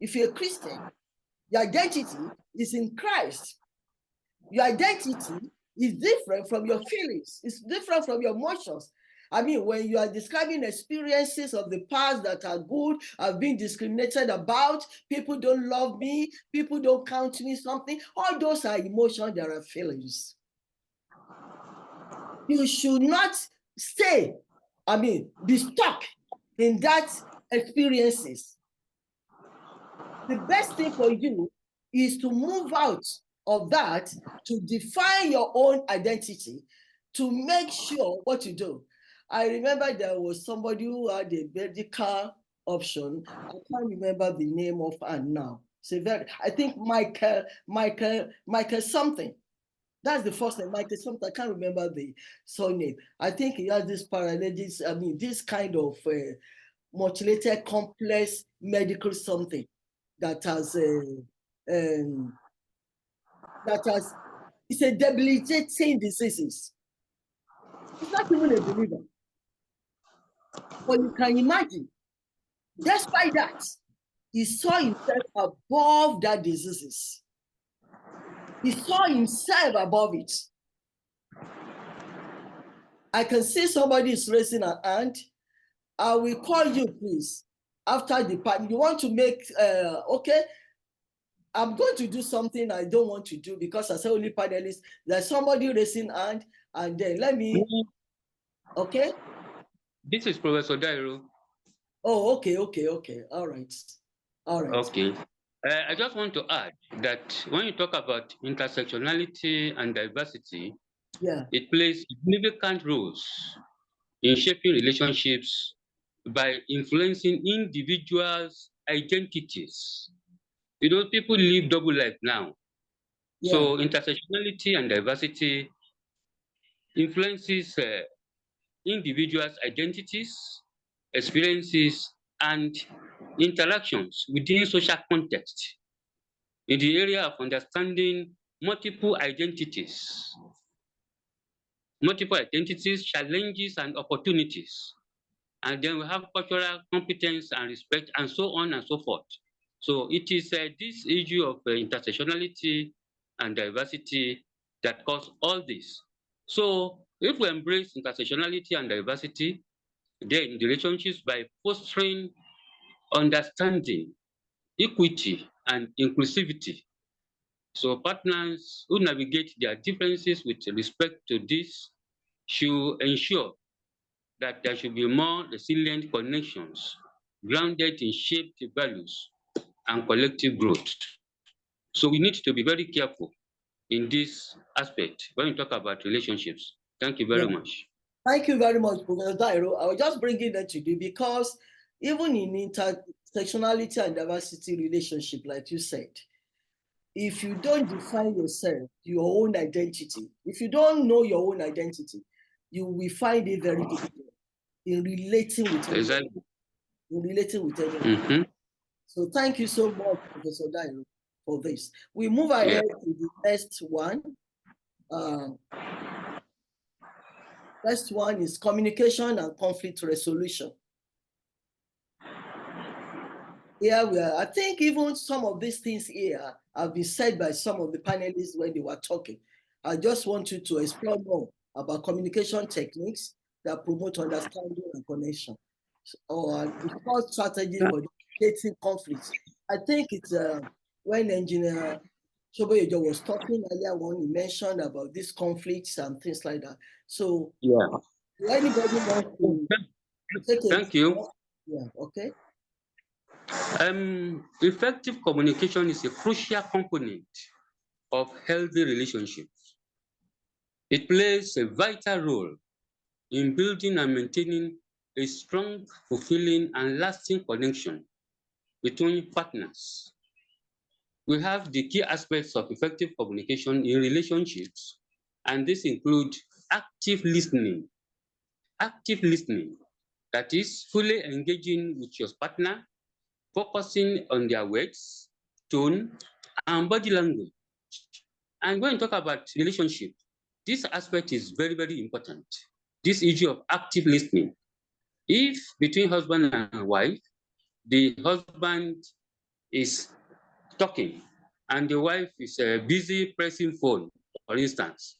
S1: If you're a Christian, your identity is in Christ. Your identity is different from your feelings. It's different from your emotions. I mean, when you are describing experiences of the past that are good, I've been discriminated about, people don't love me, people don't count me something, all those are emotions, there are feelings. You should not be stuck in that experiences. The best thing for you is to move out of that, to define your own identity, to make sure what you do. I remember there was somebody who had a medical option. I can't remember the name of her now. I think Michael something. That's the first name, Michael something. I can't remember the surname. I think he has this paralysis, this kind of mutilated complex medical something that has it's a debilitating disease. It's not even a believer. But you can imagine, despite that, he saw himself above that disease. He saw himself above it. I can see somebody is raising an hand. I will call you, please, after the part. You want to make, okay, I'm going to do something I don't want to do because as only panelist, there's somebody raising hand, and then let me, okay?
S2: This is Professor Dairo.
S1: Oh, okay. All right.
S2: Okay. I just want to add that when you talk about intersectionality and diversity, it plays significant roles in shaping relationships by influencing individuals' identities. You know, people live double life now.
S1: Yeah.
S2: So intersectionality and diversity influences individuals' identities, experiences, and interactions within social context in the area of understanding multiple identities, challenges, and opportunities. And then we have cultural competence and respect, and so on and so forth. So it is this issue of intersectionality and diversity that cause all this. So if we embrace intersectionality and diversity, then the relationships by fostering understanding, equity, and inclusivity. So partners who navigate their differences with respect to this should ensure that there should be more resilient connections grounded in shaped values and collective growth. So we need to be very careful in this aspect when we talk about relationships. Thank you very much.
S1: Thank you very much, Professor Dairo. I was just bringing that to you because even in intersectionality and diversity relationship, like you said, if you don't define yourself, your own identity, if you don't know your own identity, you will find it very difficult in relating with anyone.
S2: Exactly.
S1: In relating with anyone. So thank you so much, Professor Dairo, for this. We move ahead to the next one. First one is communication and conflict resolution. Here we are. I think even some of these things here have been said by some of the panelists when they were talking. I just want you to explore more about communication techniques that promote understanding and connection, or default strategy for navigating conflicts. I think it's when Engineer Shoboyejo was talking earlier on, he mentioned about these conflicts and things like that. So, do anybody want to take it?
S2: Thank you.
S1: Yeah, okay.
S2: Effective communication is a crucial component of healthy relationships. It plays a vital role in building and maintaining a strong, fulfilling, and lasting connection between partners. We have the key aspects of effective communication in relationships, and this includes active listening. Active listening, that is, fully engaging with your partner, focusing on their words, tone, and body language. And when you talk about relationship, this aspect is very, very important. This issue of active listening. If between husband and wife, the husband is talking and the wife is busy pressing phone, for instance,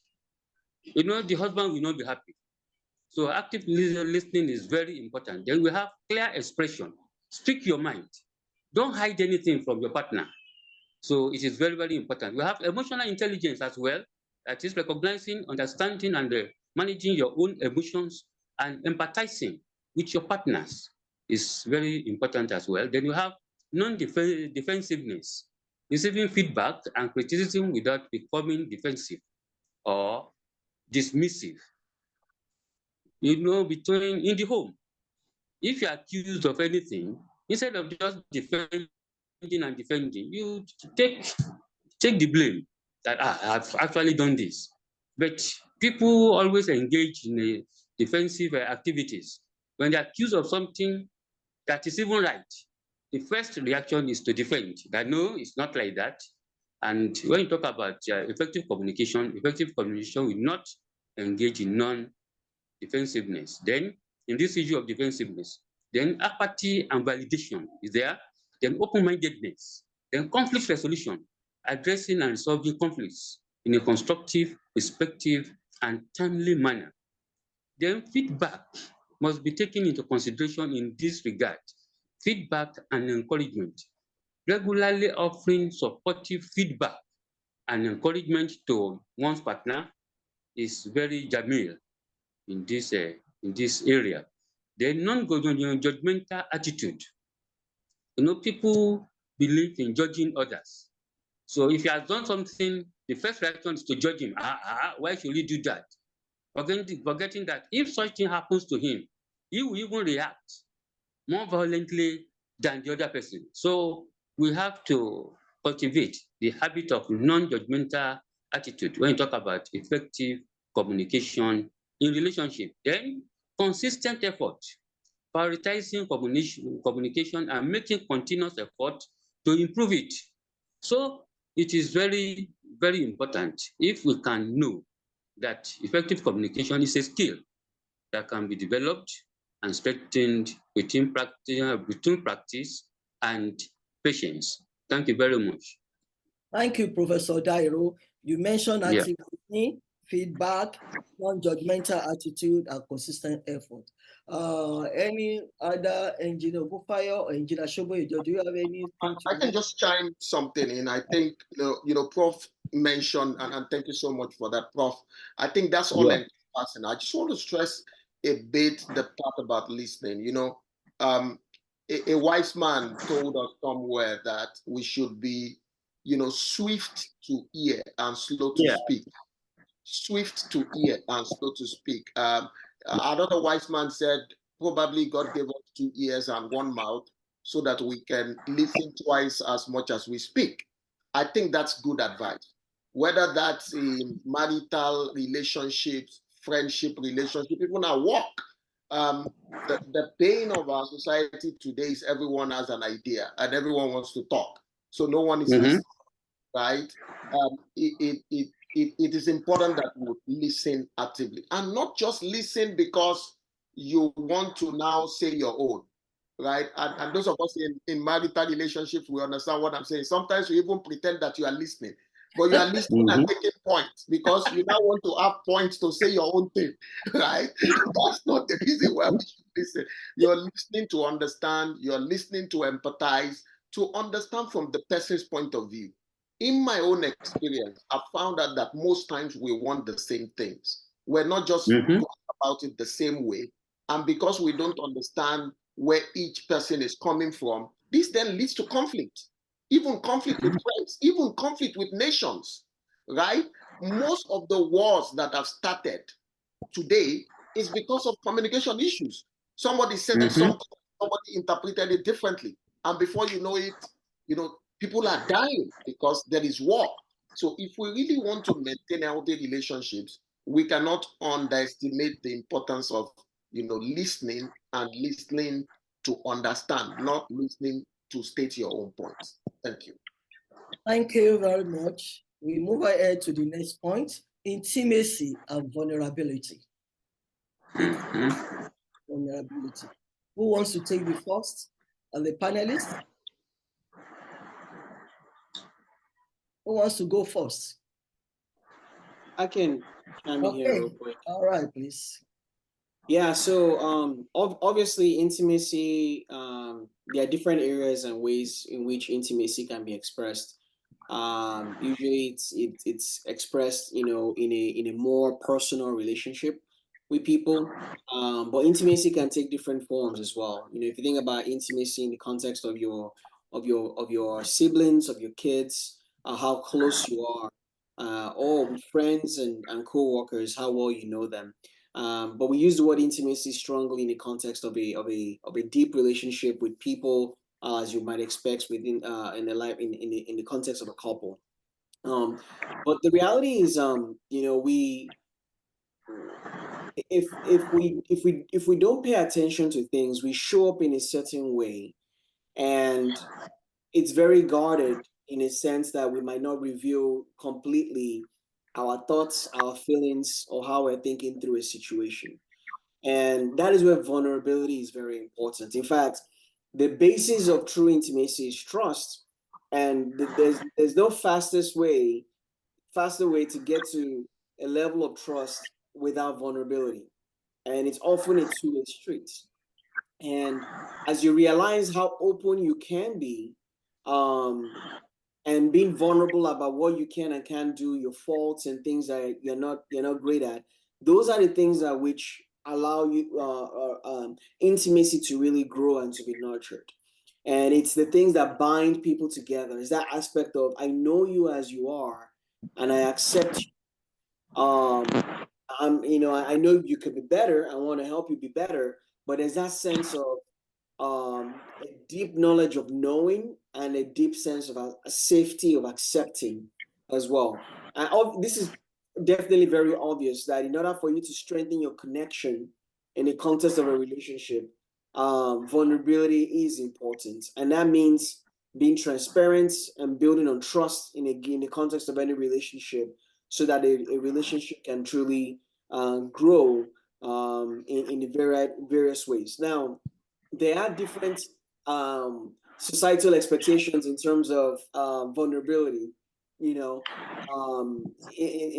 S2: the husband will not be happy. So active listening is very important. Then we have clear expression. Speak your mind. Don't hide anything from your partner. So it is very, very important. We have emotional intelligence as well. That is recognizing, understanding, and managing your own emotions and empathizing with your partners is very important as well. Then you have non-defensiveness, receiving feedback and criticism without becoming defensive or dismissive. Between in the home, if you're accused of anything, instead of just defending and defending, you take the blame that I've actually done this. But people always engage in defensive activities. When they're accused of something that is even right, the first reaction is to defend. That no, it's not like that. And when you talk about effective communication will not engage in non-defensiveness. Then, in this issue of defensiveness, then apathy and validation is there. Then open-mindedness. Then conflict resolution, addressing and resolving conflicts in a constructive, respectful, and timely manner. Then feedback must be taken into consideration in this regard. Feedback and encouragement. Regularly offering supportive feedback and encouragement to one's partner is very jamil in this area. The non-judgmental attitude. People believe in judging others. So if he has done something, the first reaction is to judge him. Why should he do that? Forgetting that if such thing happens to him, he will even react more violently than the other person. So we have to cultivate the habit of non-judgmental attitude when you talk about effective communication in relationship. Then consistent effort, prioritizing communication and making continuous effort to improve it. So it is very, very important if we can know that effective communication is a skill that can be developed and strengthened between practice and patience. Thank you very much.
S1: Thank you, Professor Dairo. You mentioned active listening, feedback, non-judgmental attitude, and consistent effort. Any other engineer Bufayo or engineer Shoboyejo, do you have anything to
S4: I can just chime something in. I think Prof mentioned, and thank you so much for that, Prof. I think that's all encompassing. I just want to stress a bit the part about listening. A wise man told us somewhere that we should be, swift to ear and slow to speak. Swift to ear and slow to speak. Another wise man said, probably God gave us 2 ears and 1 mouth so that we can listen twice as much as we speak. I think that's good advice. Whether that's in marital relationships, friendship relationship, even at work. The pain of our society today is everyone has an idea and everyone wants to talk. So no one is listening, right? It is important that we listen actively and not just listen because you want to now say your own, right? And those of us in marital relationships, we understand what I'm saying. Sometimes you even pretend that you are listening, but you are listening and taking points because you now want to have points to say your own thing, right? That's not the reason why we should listen. You're listening to understand, you're listening to empathize, to understand from the person's point of view. In my own experience, I've found out that most times we want the same things. We're not just going about it the same way. And because we don't understand where each person is coming from, this then leads to conflict, even conflict with friends, even conflict with nations, right? Most of the wars that have started today is because of communication issues. Somebody said something, somebody interpreted it differently. And before you know it, people are dying because there is war. So if we really want to maintain healthy relationships, we cannot underestimate the importance of listening and listening to understand, not listening to state your own points. Thank you.
S1: Thank you very much. We move ahead to the next point, intimacy and vulnerability. Vulnerability. Who wants to take the first? Are the panelists? Who wants to go first?
S3: I can chime in here real quick.
S1: All right, please.
S3: Yeah, so obviously intimacy, there are different areas and ways in which intimacy can be expressed. Usually it's expressed, in a more personal relationship with people. But intimacy can take different forms as well. If you think about intimacy in the context of your siblings, of your kids, how close you are, or with friends and co-workers, how well you know them. But we use the word intimacy strongly in the context of a deep relationship with people, as you might expect within in the context of a couple. But the reality is, if we don't pay attention to things, we show up in a certain way, and it's very guarded in a sense that we might not reveal completely our thoughts, our feelings, or how we're thinking through a situation. And that is where vulnerability is very important. In fact, the basis of true intimacy is trust. And there's no faster way to get to a level of trust without vulnerability. And it's often a two-way street. And as you realize how open you can be, and being vulnerable about what you can and can't do, your faults and things that you're not great at, those are the things that which allow you intimacy to really grow and to be nurtured. And it's the things that bind people together. It's that aspect of, I know you as you are and I accept you. I know you could be better. I want to help you be better. But there's that sense of a deep knowledge of knowing and a deep sense of a safety of accepting as well. And this is definitely very obvious that in order for you to strengthen your connection in the context of a relationship, vulnerability is important. And that means being transparent and building on trust in the context of any relationship, so that a relationship can truly grow in the various ways. Now, there are different societal expectations in terms of vulnerability. In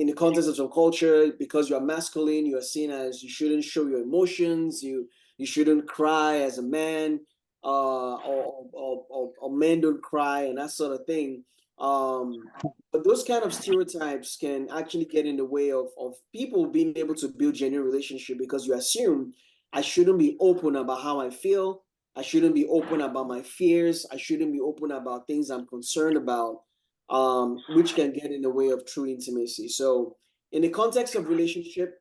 S3: the context of some culture, because you're masculine, you are seen as you shouldn't show your emotions, you shouldn't cry as a man, or men don't cry and that sort of thing. But those kind of stereotypes can actually get in the way of people being able to build genuine relationship, because you assume I shouldn't be open about how I feel. I shouldn't be open about my fears. I shouldn't be open about things I'm concerned about, which can get in the way of true intimacy. So in the context of relationship,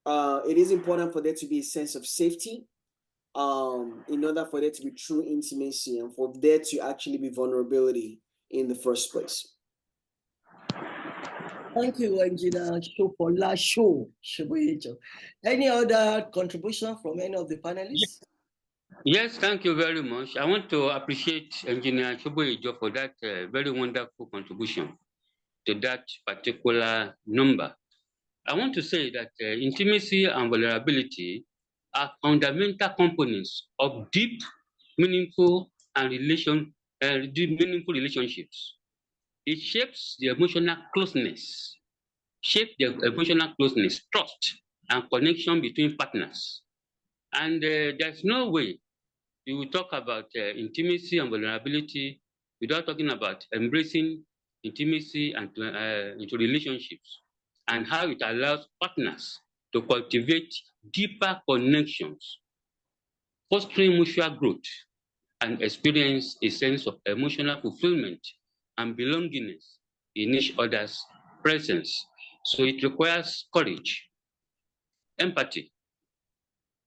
S3: it is important for there to be a sense of safety, in order for there to be true intimacy and for there to actually be vulnerability in the first place.
S1: Thank you, Engineer Shopola Shoboyejo. Any other contribution from any of the panelists?
S2: Yes, thank you very much. I want to appreciate Engineer Chuboijo for that very wonderful contribution to that particular number. I want to say that intimacy and vulnerability are fundamental components of deep, meaningful, deep, meaningful relationships. It shapes the emotional closeness, trust, and connection between partners. And there's no way you will talk about intimacy and vulnerability without talking about embracing intimacy and into relationships and how it allows partners to cultivate deeper connections, fostering mutual growth and experience a sense of emotional fulfillment and belongingness in each other's presence. So it requires courage, empathy,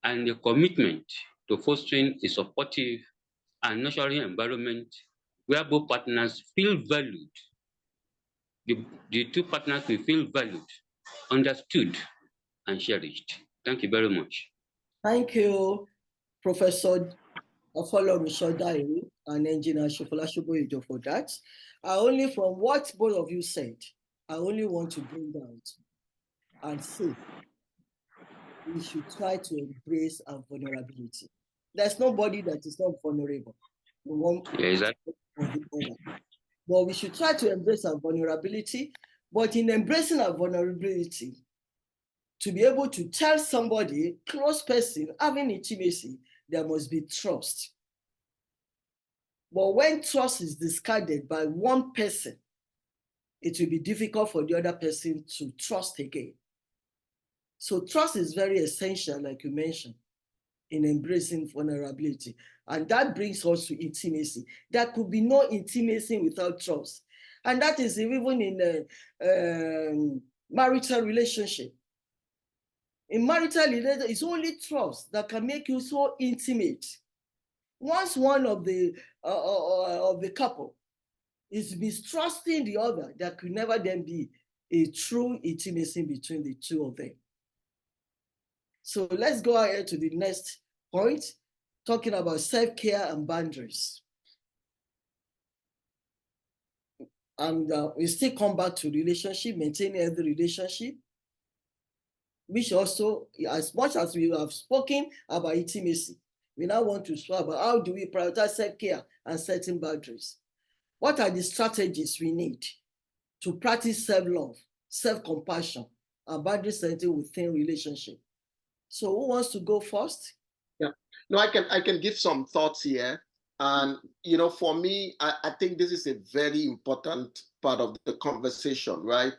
S2: and a commitment to fostering a supportive and nurturing environment where both partners feel valued. The two partners will feel valued, understood, and cherished. Thank you very much.
S1: Thank you, Professor Afolomi Shodairi and Engineer Shopola Shoboyejo for that. Only from what both of you said, I only want to bring out and say we should try to embrace our vulnerability. There's nobody that is not vulnerable in one or the other. But we should try to embrace our vulnerability. But in embracing our vulnerability, to be able to tell somebody, close person, having intimacy, there must be trust. But when trust is discarded by one person, it will be difficult for the other person to trust again. So trust is very essential, like you mentioned, in embracing vulnerability. And that brings us to intimacy. There could be no intimacy without trust. And that is even in a marital relationship. In marital relationship, it's only trust that can make you so intimate. Once one of the couple is mistrusting the other, there could never then be a true intimacy between the two of them. So let's go ahead to the next point, talking about self-care and boundaries. And we still come back to relationship, maintaining healthy relationship, which also, as much as we have spoken about intimacy, we now want to talk about how do we prioritize self-care and setting boundaries. What are the strategies we need to practice self-love, self-compassion, and boundary setting within relationship? So who wants to go first?
S4: Yeah, no, I can give some thoughts here. And, for me, I think this is a very important part of the conversation, right?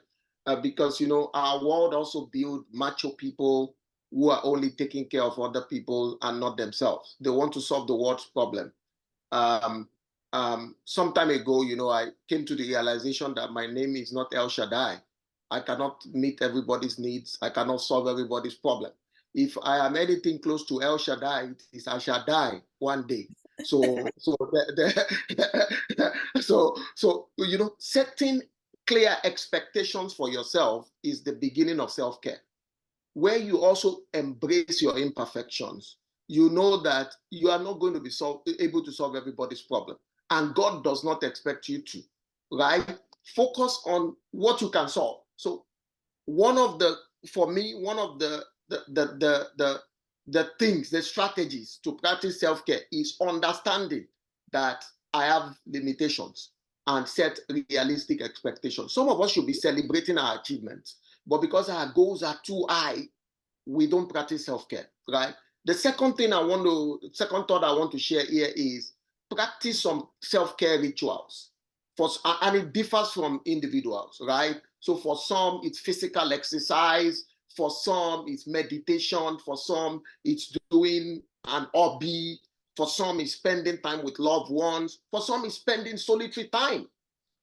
S4: Because, our world also builds macho people who are only taking care of other people and not themselves. They want to solve the world's problem. Some time ago, I came to the realization that my name is not El Shaddai. I cannot meet everybody's needs. I cannot solve everybody's problem. If I am anything close to El Shaddai, it is I shall die one day. So setting clear expectations for yourself is the beginning of self-care, where you also embrace your imperfections. You know that you are not going to be able to solve everybody's problem, and God does not expect you to, right? Focus on what you can solve. So one of the things, the strategies to practice self-care is understanding that I have limitations and set realistic expectations. Some of us should be celebrating our achievements, but because our goals are too high, we don't practice self-care, right? The second thought I want to share here is practice some self-care rituals. And it differs from individuals, right? So for some, it's physical exercise. For some, it's meditation. For some, it's doing an hobby. For some, it's spending time with loved ones. For some, it's spending solitary time,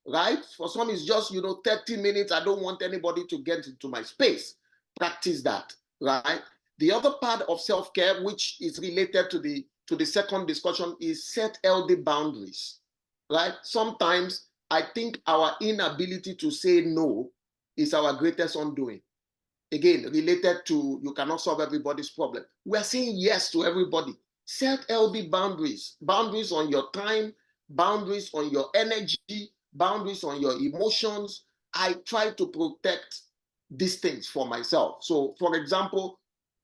S4: right? For some, it's just, 30 minutes. I don't want anybody to get into my space. Practice that, right? The other part of self-care, which is related to the second discussion, is set healthy boundaries, right? Sometimes I think our inability to say no is our greatest undoing. Again, related to you cannot solve everybody's problem. We are saying yes to everybody. Set healthy boundaries, boundaries on your time, boundaries on your energy, boundaries on your emotions. I try to protect these things for myself. So, for example,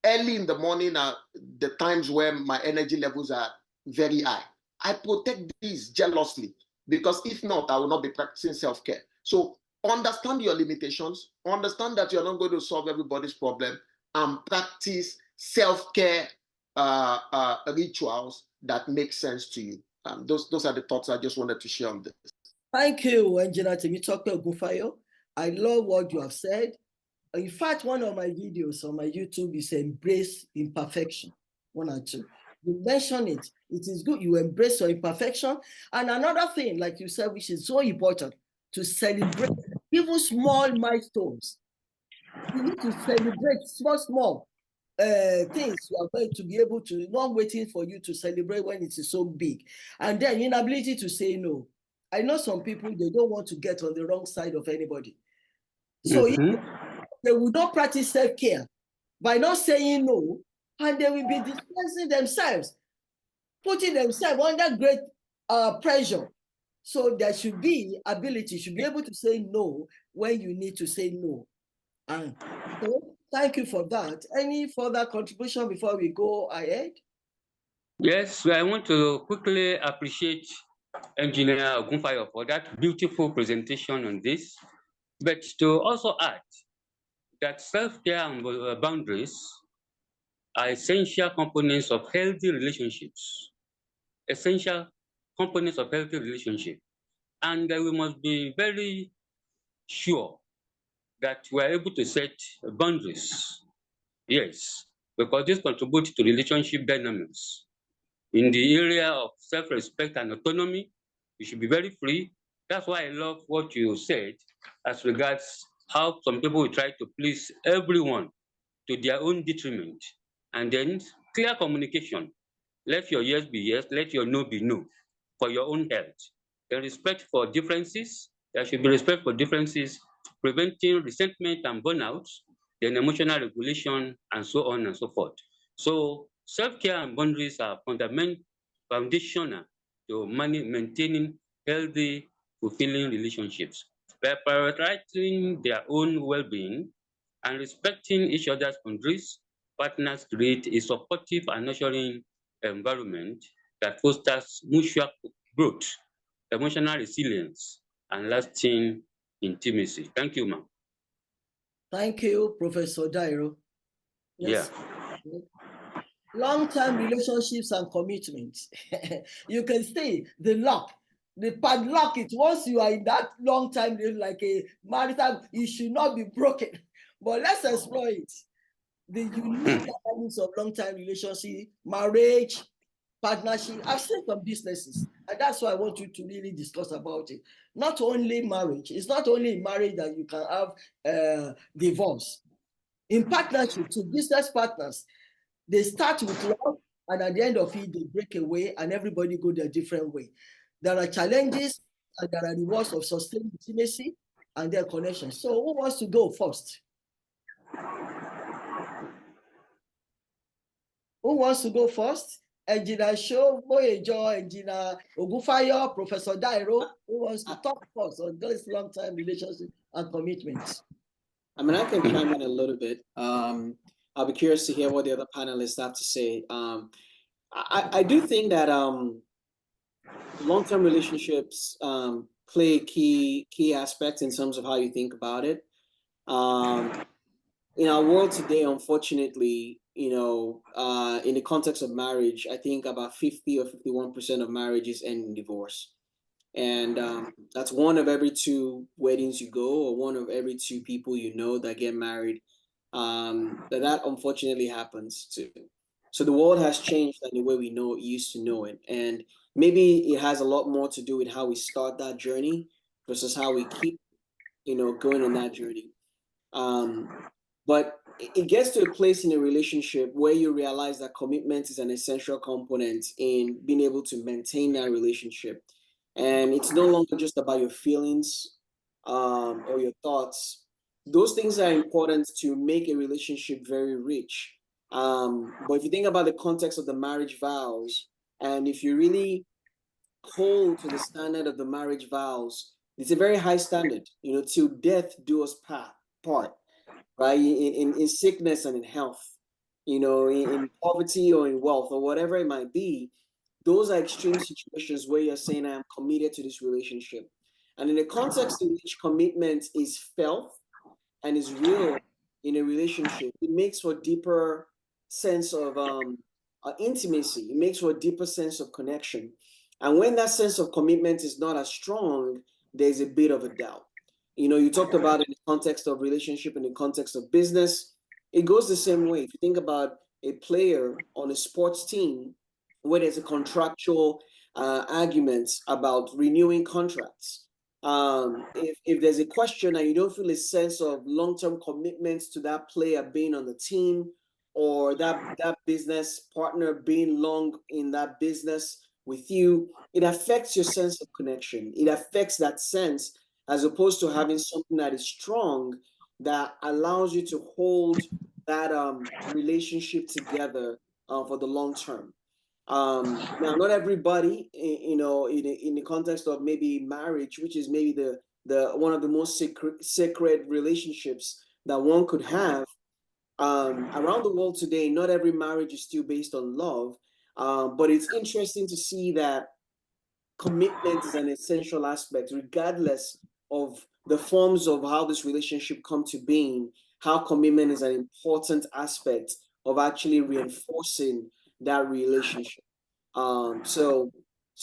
S4: early in the morning are the times where my energy levels are very high. I protect these jealously because if not, I will not be practicing self-care. So understand your limitations, understand that you're not going to solve everybody's problem, and practice self-care rituals that make sense to you. Those are the thoughts I just wanted to share on this.
S1: Thank you, Engineer Temitope Ogunfayo. I love what you have said. In fact, one of my videos on my YouTube is Embrace Imperfection, 1 or 2. You mention it. It is good you embrace your imperfection. And another thing, like you said, which is so important, to celebrate even small milestones. You need to celebrate small things you are going to be able to, not waiting for you to celebrate when it is so big. And then inability to say no. I know some people, they don't want to get on the wrong side of anybody. So they will not practice self-care by not saying no, and they will be distressing themselves, putting themselves under great pressure. So there should be ability, should be able to say no when you need to say no. And so thank you for that. Any further contribution before we go ahead?
S2: Yes, I want to quickly appreciate Engineer Ogunfayo for that beautiful presentation on this, but to also add that self-care and boundaries are essential components of healthy relationships, essential components of healthy relationship. And we must be very sure that we are able to set boundaries. Yes, because this contributes to relationship dynamics. In the area of self-respect and autonomy, you should be very free. That's why I love what you said as regards how some people will try to please everyone to their own detriment. And then clear communication. Let your yes be yes, let your no be no for your own health. Then respect for differences. There should be respect for differences, preventing resentment and burnout, then emotional regulation, and so on and so forth. So self-care and boundaries are foundational to maintaining healthy, fulfilling relationships. By prioritizing their own well-being and respecting each other's boundaries, partners create a supportive and nurturing environment that fosters mutual growth, emotional resilience, and lasting intimacy. Thank you, ma'am.
S1: Thank you, Professor Dairo. Yes.
S2: Yeah.
S1: Long-term relationships and commitments. You can see the lock, the padlock it. Once you are in that long-time, like a marital, it should not be broken. But let's explore it. The unique dynamics of long-term relationship, marriage, partnership. I've seen some businesses, and that's why I want you to really discuss about it. Not only marriage, it's not only in marriage that you can have divorce. In partnership, to business partners, they start with love, and at the end of it, they break away, and everybody go their different way. There are challenges, and there are rewards of sustained intimacy and their connection. So, who wants to go first? Who wants to go first? Engineer Show, Boyejo, Engineer Ogunfayo, Professor Dairo. Who wants to talk first on those long-term relationships and commitments?
S3: I mean, I can chime in a little bit. I'll be curious to hear what the other panelists have to say. I do think that long-term relationships play a key aspect in terms of how you think about it. In our world today, unfortunately, in the context of marriage, I think about 50 or 51% of marriages end in divorce. And that's 1 of every 2 weddings you go, or 1 of every 2 people you know that get married. That unfortunately happens too. So the world has changed than the way we used to know it. And maybe it has a lot more to do with how we start that journey versus how we keep, going on that journey. But it gets to a place in a relationship where you realize that commitment is an essential component in being able to maintain that relationship. And it's no longer just about your feelings or your thoughts, those things are important to make a relationship very rich. But if you think about the context of the marriage vows, and if you really hold to the standard of the marriage vows, it's a very high standard, till death do us part, right? In sickness and in health, in poverty or in wealth or whatever it might be. Those are extreme situations where you're saying, I am committed to this relationship. And in a context in which commitment is felt and is real in a relationship, it makes for a deeper sense of intimacy. It makes for a deeper sense of connection. And when that sense of commitment is not as strong, there's a bit of a doubt. You talked about it in the context of relationship, in the context of business. It goes the same way. If you think about a player on a sports team where there's a contractual argument about renewing contracts, if there's a question and you don't feel a sense of long-term commitment to that player being on the team, or that business partner being long in that business with you, it affects your sense of connection. It affects that sense, as opposed to having something that is strong, that allows you to hold that relationship together for the long term. Now, not everybody, in the context of maybe marriage, which is maybe the one of the most sacred relationships that one could have, around the world today, not every marriage is still based on love. But it's interesting to see that commitment is an essential aspect, regardless of the forms of how this relationship come to being. How commitment is an important aspect of actually reinforcing that relationship. So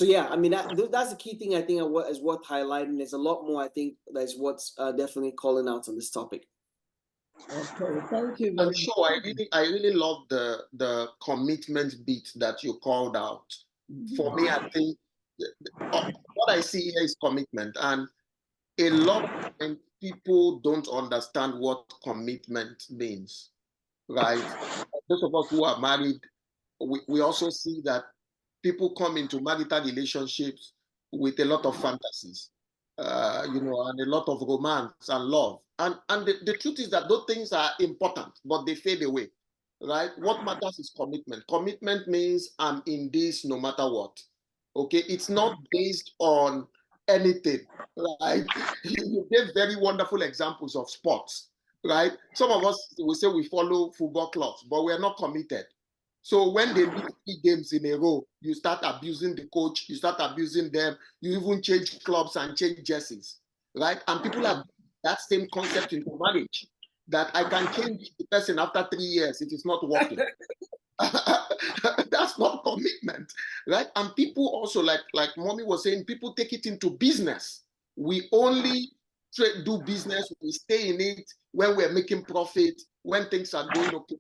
S3: yeah, I mean, that's the key thing I think is worth highlighting. There's a lot more I think that's what's definitely calling out on this topic.
S1: Okay, thank you very
S4: And sure, I really love the commitment bit that you called out. For me, I think what I see here is commitment, and a lot of times people don't understand what commitment means, right? Those of us who are married, we also see that people come into marital relationships with a lot of fantasies, and a lot of romance and love. And the truth is that those things are important, but they fade away, right? What matters is commitment. Commitment means I'm in this no matter what. Okay, it's not based on anything, right? You gave very wonderful examples of sports, right? Some of us will say we follow football clubs, but we're not committed. So when they lose 3 games in a row, you start abusing the coach, you start abusing them, you even change clubs and change jerseys, right? And people have that same concept into marriage, that I can change the person after 3 years if it's not working. That's not commitment, right? And people also, like Mommy was saying, people take it into business. We only do business, we stay in it when we're making profit, when things are going okay.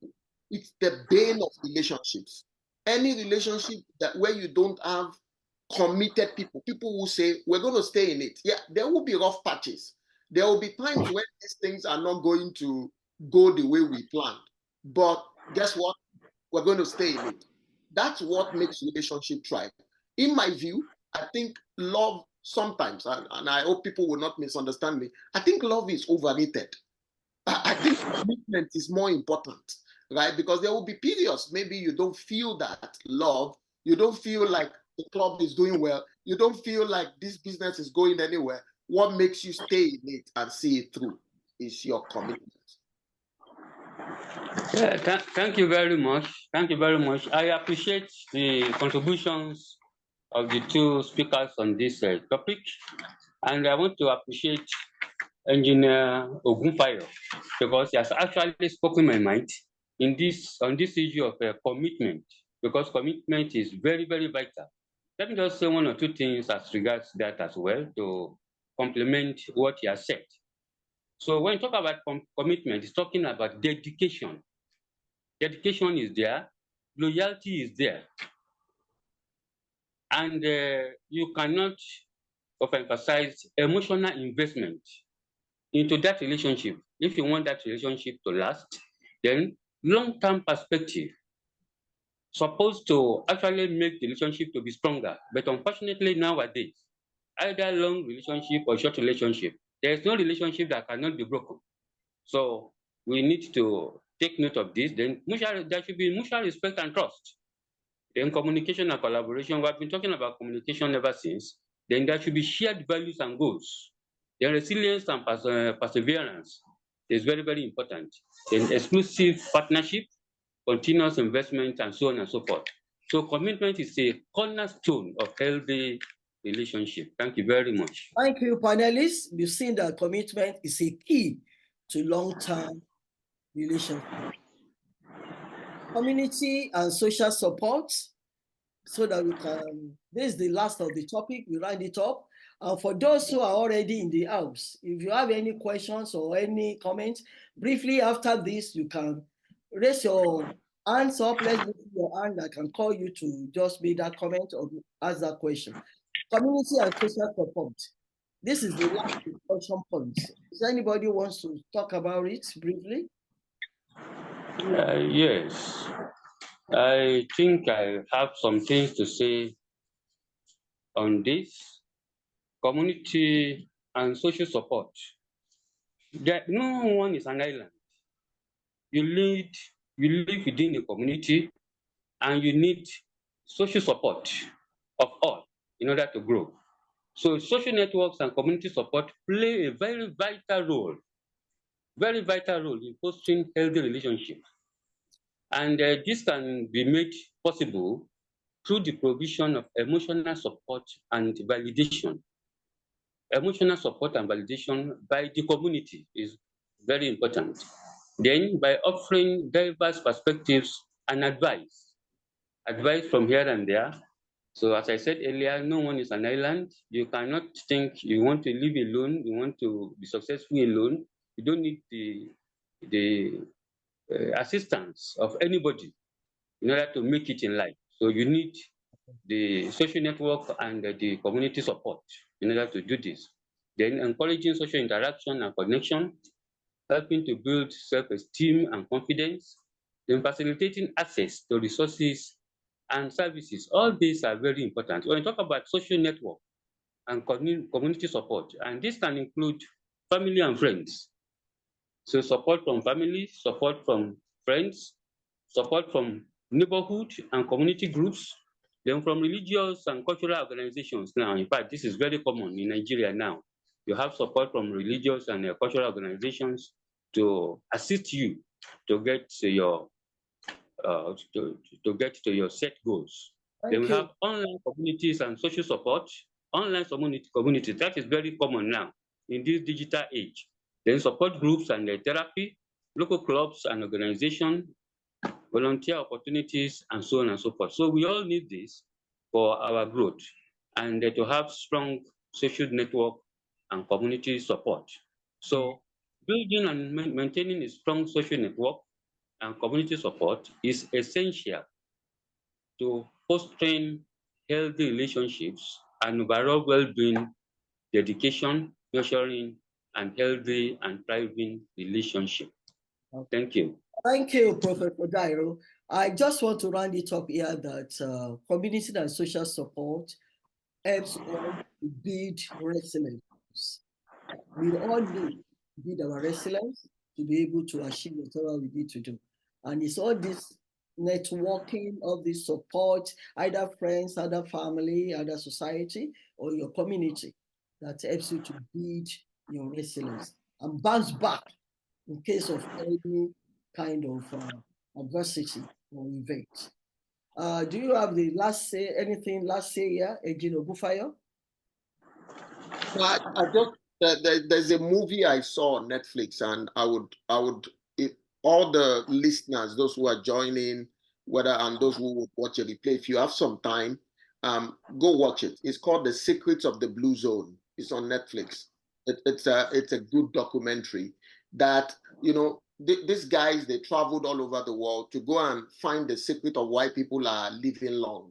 S4: It's the bane of relationships. Any relationship where you don't have committed people who say, we're going to stay in it. Yeah, there will be rough patches. There will be times when these things are not going to go the way we planned. But guess what? We're going to stay in it. That's what makes relationship thrive. In my view, I think love sometimes, and I hope people will not misunderstand me, I think love is overrated. I think commitment is more important, right? Because there will be periods, maybe you don't feel that love, you don't feel like the club is doing well, you don't feel like this business is going anywhere. What makes you stay in it and see it through is your commitment.
S2: Yeah, thank you very much. Thank you very much. I appreciate the contributions of the 2 speakers on this topic, and I want to appreciate Engineer Ogunfayo, because he has actually spoken my mind on this issue of commitment, because commitment is very, very vital. Let me just say 1 or 2 things as regards that as well to complement what he has said. So when you talk about commitment, it's talking about dedication. Dedication is there, loyalty is there, and you cannot overemphasize emotional investment into that relationship. If you want that relationship to last, then long-term perspective supposed to actually make the relationship to be stronger. But unfortunately nowadays, either long relationship or short relationship, there is no relationship that cannot be broken. So we need to take note of this. Then there should be mutual respect and trust. Then communication and collaboration. We have been talking about communication ever since. Then there should be shared values and goals. Then resilience and perseverance is very, very important. Then exclusive partnership, continuous investment, and so on and so forth. So commitment is a cornerstone of healthy relationship. Thank you very much.
S1: Thank you, panelists. You've seen that commitment is a key to long-term relationship. Community and social support, so that we can, this is the last of the topic, we round it up. For those who are already in the house, if you have any questions or any comments, briefly after this, you can raise your hands up. Let's raise your hand. I can call you to just make that comment or ask that question. Community and social support. This is the last discussion point. Is anybody wants to talk about it briefly?
S2: Yes, I think I have some things to say on this. Community and social support. No one is an island. You live within a community, and you need social support of all in order to grow. So social networks and community support play a very vital role in fostering healthy relationships. And this can be made possible through the provision of emotional support and validation. Emotional support and validation by the community is very important. Then by offering diverse perspectives and advice from here and there. So as I said earlier, no one is an island. You cannot think you want to live alone, you want to be successful alone. You don't need the assistance of anybody in order to make it in life. So you need the social network and the community support in order to do this. Then encouraging social interaction and connection, helping to build self-esteem and confidence, then facilitating access to resources and services. All these are very important. When you talk about social network and community support, and this can include family and friends. So support from family, support from friends, support from neighborhood and community groups, then from religious and cultural organizations now. In fact, this is very common in Nigeria now. You have support from religious and cultural organizations to assist you to get to your set goals. Then we have online communities and social support. Online community that is very common now in this digital age. Then support groups and therapy, local clubs and organizations, volunteer opportunities, and so on and so forth. So we all need this for our growth and to have strong social network and community support. So building and maintaining a strong social network and community support is essential to fostering healthy relationships and overall well-being, dedication, nurturing, and healthy and thriving relationship. Thank you.
S1: Thank you, Professor Dairo. I just want to round it up here that community and social support helps us to build resilience. We all need to build our resilience to be able to achieve whatever we need to do. And it's all this networking, all this support, either friends, either family, either society, or your community that helps you to build your resilience and bounce back in case of any kind of adversity or event. Do you have the last say, anything last say here, Ejino Bufayo?
S4: There's a movie I saw on Netflix, and all the listeners, those who are joining, and those who would watch a replay, if you have some time, go watch it. It's called The Secrets of the Blue Zone. It's on Netflix. It's a good documentary that, these guys, they traveled all over the world to go and find the secret of why people are living long.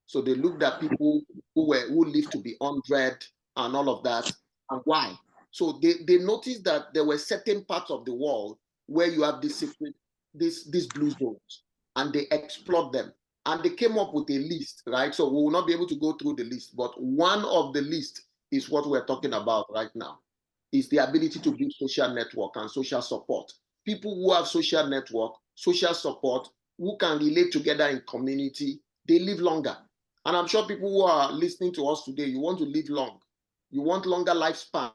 S4: So they looked at people who lived to be 100 and all of that, and why. So they noticed that there were certain parts of the world where you have this secret, these blue zones, and they explored them. And they came up with a list, right? So we will not be able to go through the list, but one of the list is what we're talking about right now. is the ability to build social network and social support. People who have social network, social support, who can relate together in community, they live longer. And I'm sure people who are listening to us today, you want to live long. You want longer lifespan.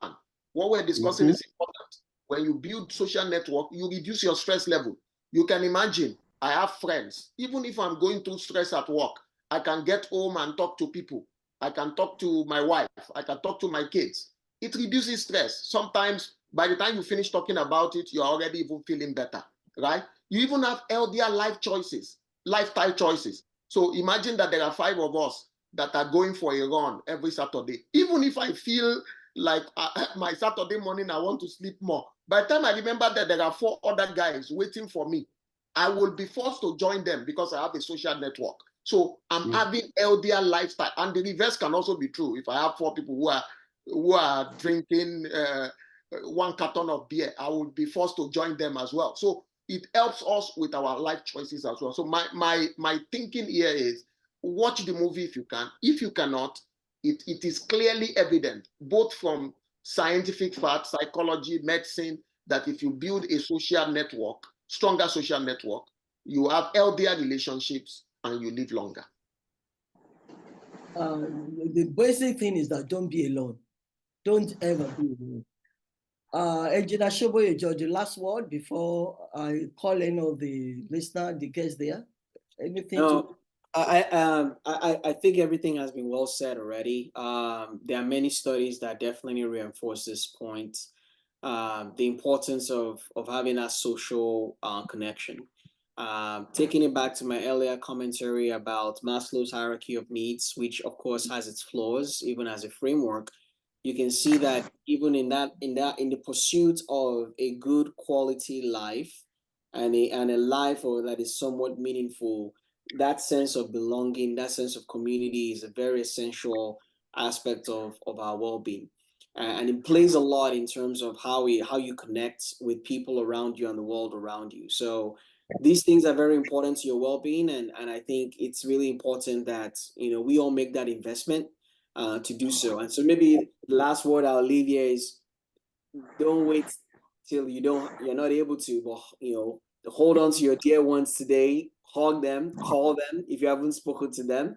S4: What we're discussing is important. When you build social network, you reduce your stress level. You can imagine, I have friends. Even if I'm going through stress at work, I can get home and talk to people. I can talk to my wife. I can talk to my kids. It reduces stress. Sometimes by the time you finish talking about it, you're already even feeling better, right? You even have healthier life choices, lifestyle choices. So imagine that there are 5 of us that are going for a run every Saturday. Even if I feel like my Saturday morning, I want to sleep more. By the time I remember that there are 4 other guys waiting for me, I will be forced to join them because I have a social network. So I'm having healthier lifestyle. And the reverse can also be true. If I have 4 people who are drinking 1 carton of beer, I will be forced to join them as well. So it helps us with our life choices as well. So my thinking here is watch the movie if you can. If you cannot, it is clearly evident, both from scientific facts, psychology, medicine, that if you build a social network, stronger social network, you have healthier relationships and you live longer.
S1: The basic thing is that don't be alone. Don't ever be alone. Engineer Shoboyejo, the last word before I call any of the listener, the guests there. Anything to?
S3: I think everything has been well said already. There are many studies that definitely reinforce this point. The importance of having a social connection. Taking it back to my earlier commentary about Maslow's hierarchy of needs, which of course has its flaws, even as a framework, you can see that even in the pursuit of a good quality life and a life that is somewhat meaningful, that sense of belonging, that sense of community is a very essential aspect of our well-being. And it plays a lot in terms of how you connect with people around you and the world around you. So these things are very important to your well-being, and I think it's really important that we all make that investment to do so. And so maybe the last word I'll leave here is don't wait till you're not able to, but hold on to your dear ones today, hug them, call them if you haven't spoken to them,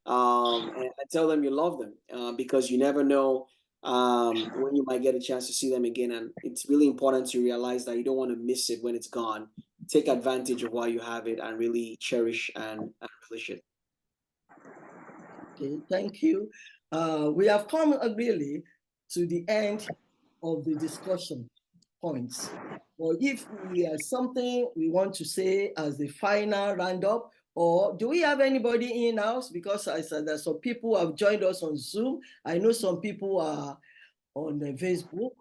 S3: and tell them you love them, because you never know when you might get a chance to see them again. And it's really important to realize that you don't want to miss it when it's gone. Take advantage of while you have it and really cherish and relish it.
S1: Okay, thank you. We have come really to the end of the discussion points. Or if we have something we want to say as the final roundup, or do we have anybody in house? Because I said that some people have joined us on Zoom. I know some people are on Facebook.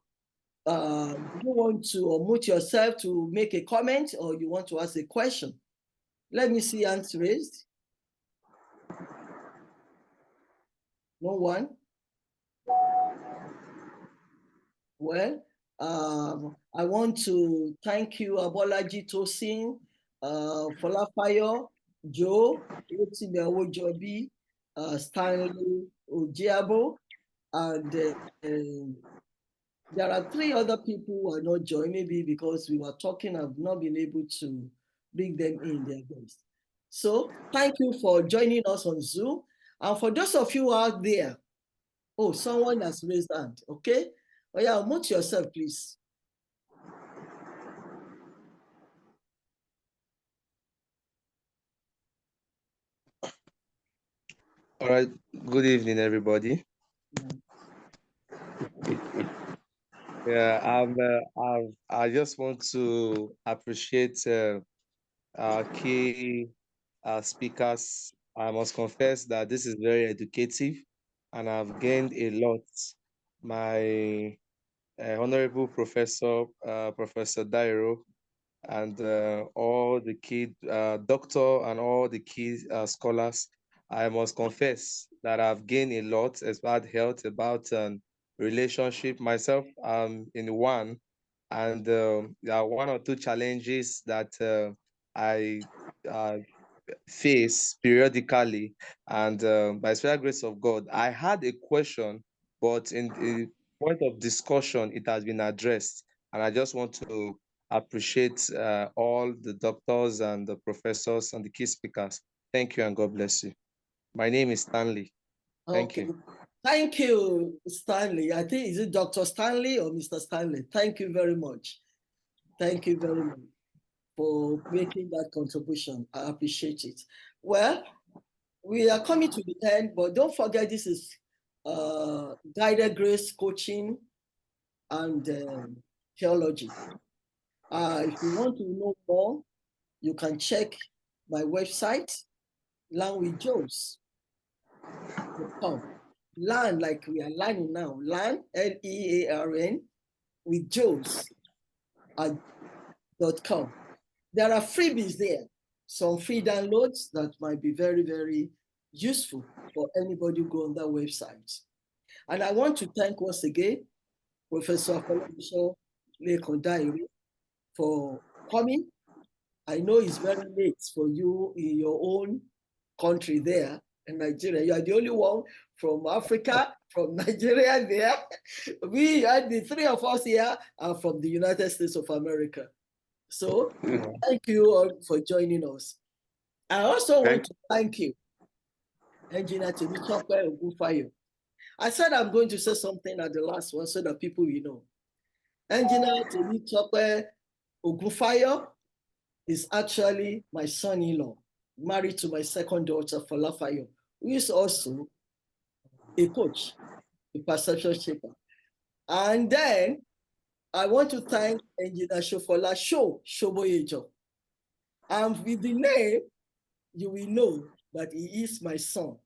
S1: Do you want to unmute yourself to make a comment, or you want to ask a question? Let me see hands raised. No one? Well, I want to thank you, Abolaji Tosin, Folafayo, Joe, Otimewojobi, Stanley Ojiabo, and there are 3 other people who are not joined, maybe because we were talking, I've not been able to bring them in their guests. So thank you for joining us on Zoom. And for those of you out there, oh, someone has raised hand, okay? Oh yeah, unmute yourself, please.
S5: All right. Good evening, everybody. Yeah, I just want to appreciate our key speakers. I must confess that this is very educative, and I've gained a lot. My honorable professor, Professor Dairo, and all the key doctor and all the key scholars, I must confess that I've gained a lot about health, about relationship. Myself, in one, and there are 1 or 2 challenges that I face periodically, and by special grace of God, I had a question, but point of discussion, it has been addressed. And I just want to appreciate all the doctors and the professors and the key speakers. Thank you and God bless you. My name is Stanley. Thank
S1: Okay.
S5: you.
S1: Thank you, Stanley. I think, is it Dr. Stanley or Mr. Stanley? Thank you very much. Thank you very much for making that contribution. I appreciate it. Well, we are coming to the end, but don't forget this is guided grace coaching and theology. If you want to know more, you can check my website, learnwithjoes.com. Learn like we are learning now. Learn, Learn, with joes.com. There are freebies there, some free downloads that might be very, very useful for anybody who go on that website. And I want to thank once again Professor Akolabisho Lekondairi for coming. I know it's very late for you in your own country there in Nigeria. You are the only one from Africa, from Nigeria there. We are the three of us here are from the United States of America. So thank you all for joining us. I also want to thank you, Engineer Temitope Ogunfayo. I said I'm going to say something at the last one so that people will know. Engineer Temitope Ogunfayo is actually my son-in-law, married to my second daughter, Falafayo, who is also a coach, a perception shaper. And then I want to thank Engineer Shofola Shoboyejo. And with the name, you will know that he is my son.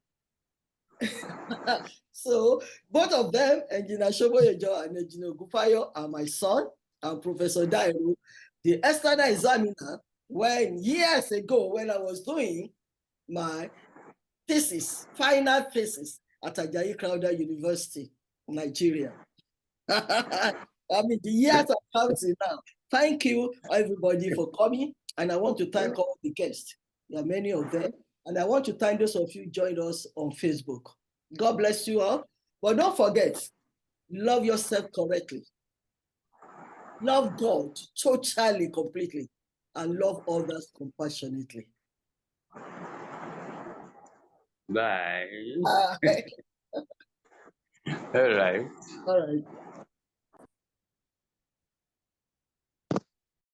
S1: So both of them, Engineer Shoboyejo and Engineer Ogunfayo, are my son, and Professor Dairu, the external examiner, when years ago, when I was doing my thesis, final thesis at Ajayi Crowther University, Nigeria. I mean, the years are counting now. Thank you, everybody, for coming. And I want to thank all the guests. There are many of them. And I want to thank those of you who joined us on Facebook. God bless you all. But don't forget, love yourself correctly. Love God totally, completely. And love others compassionately.
S2: Bye.
S1: All right.
S2: All right.
S1: All right.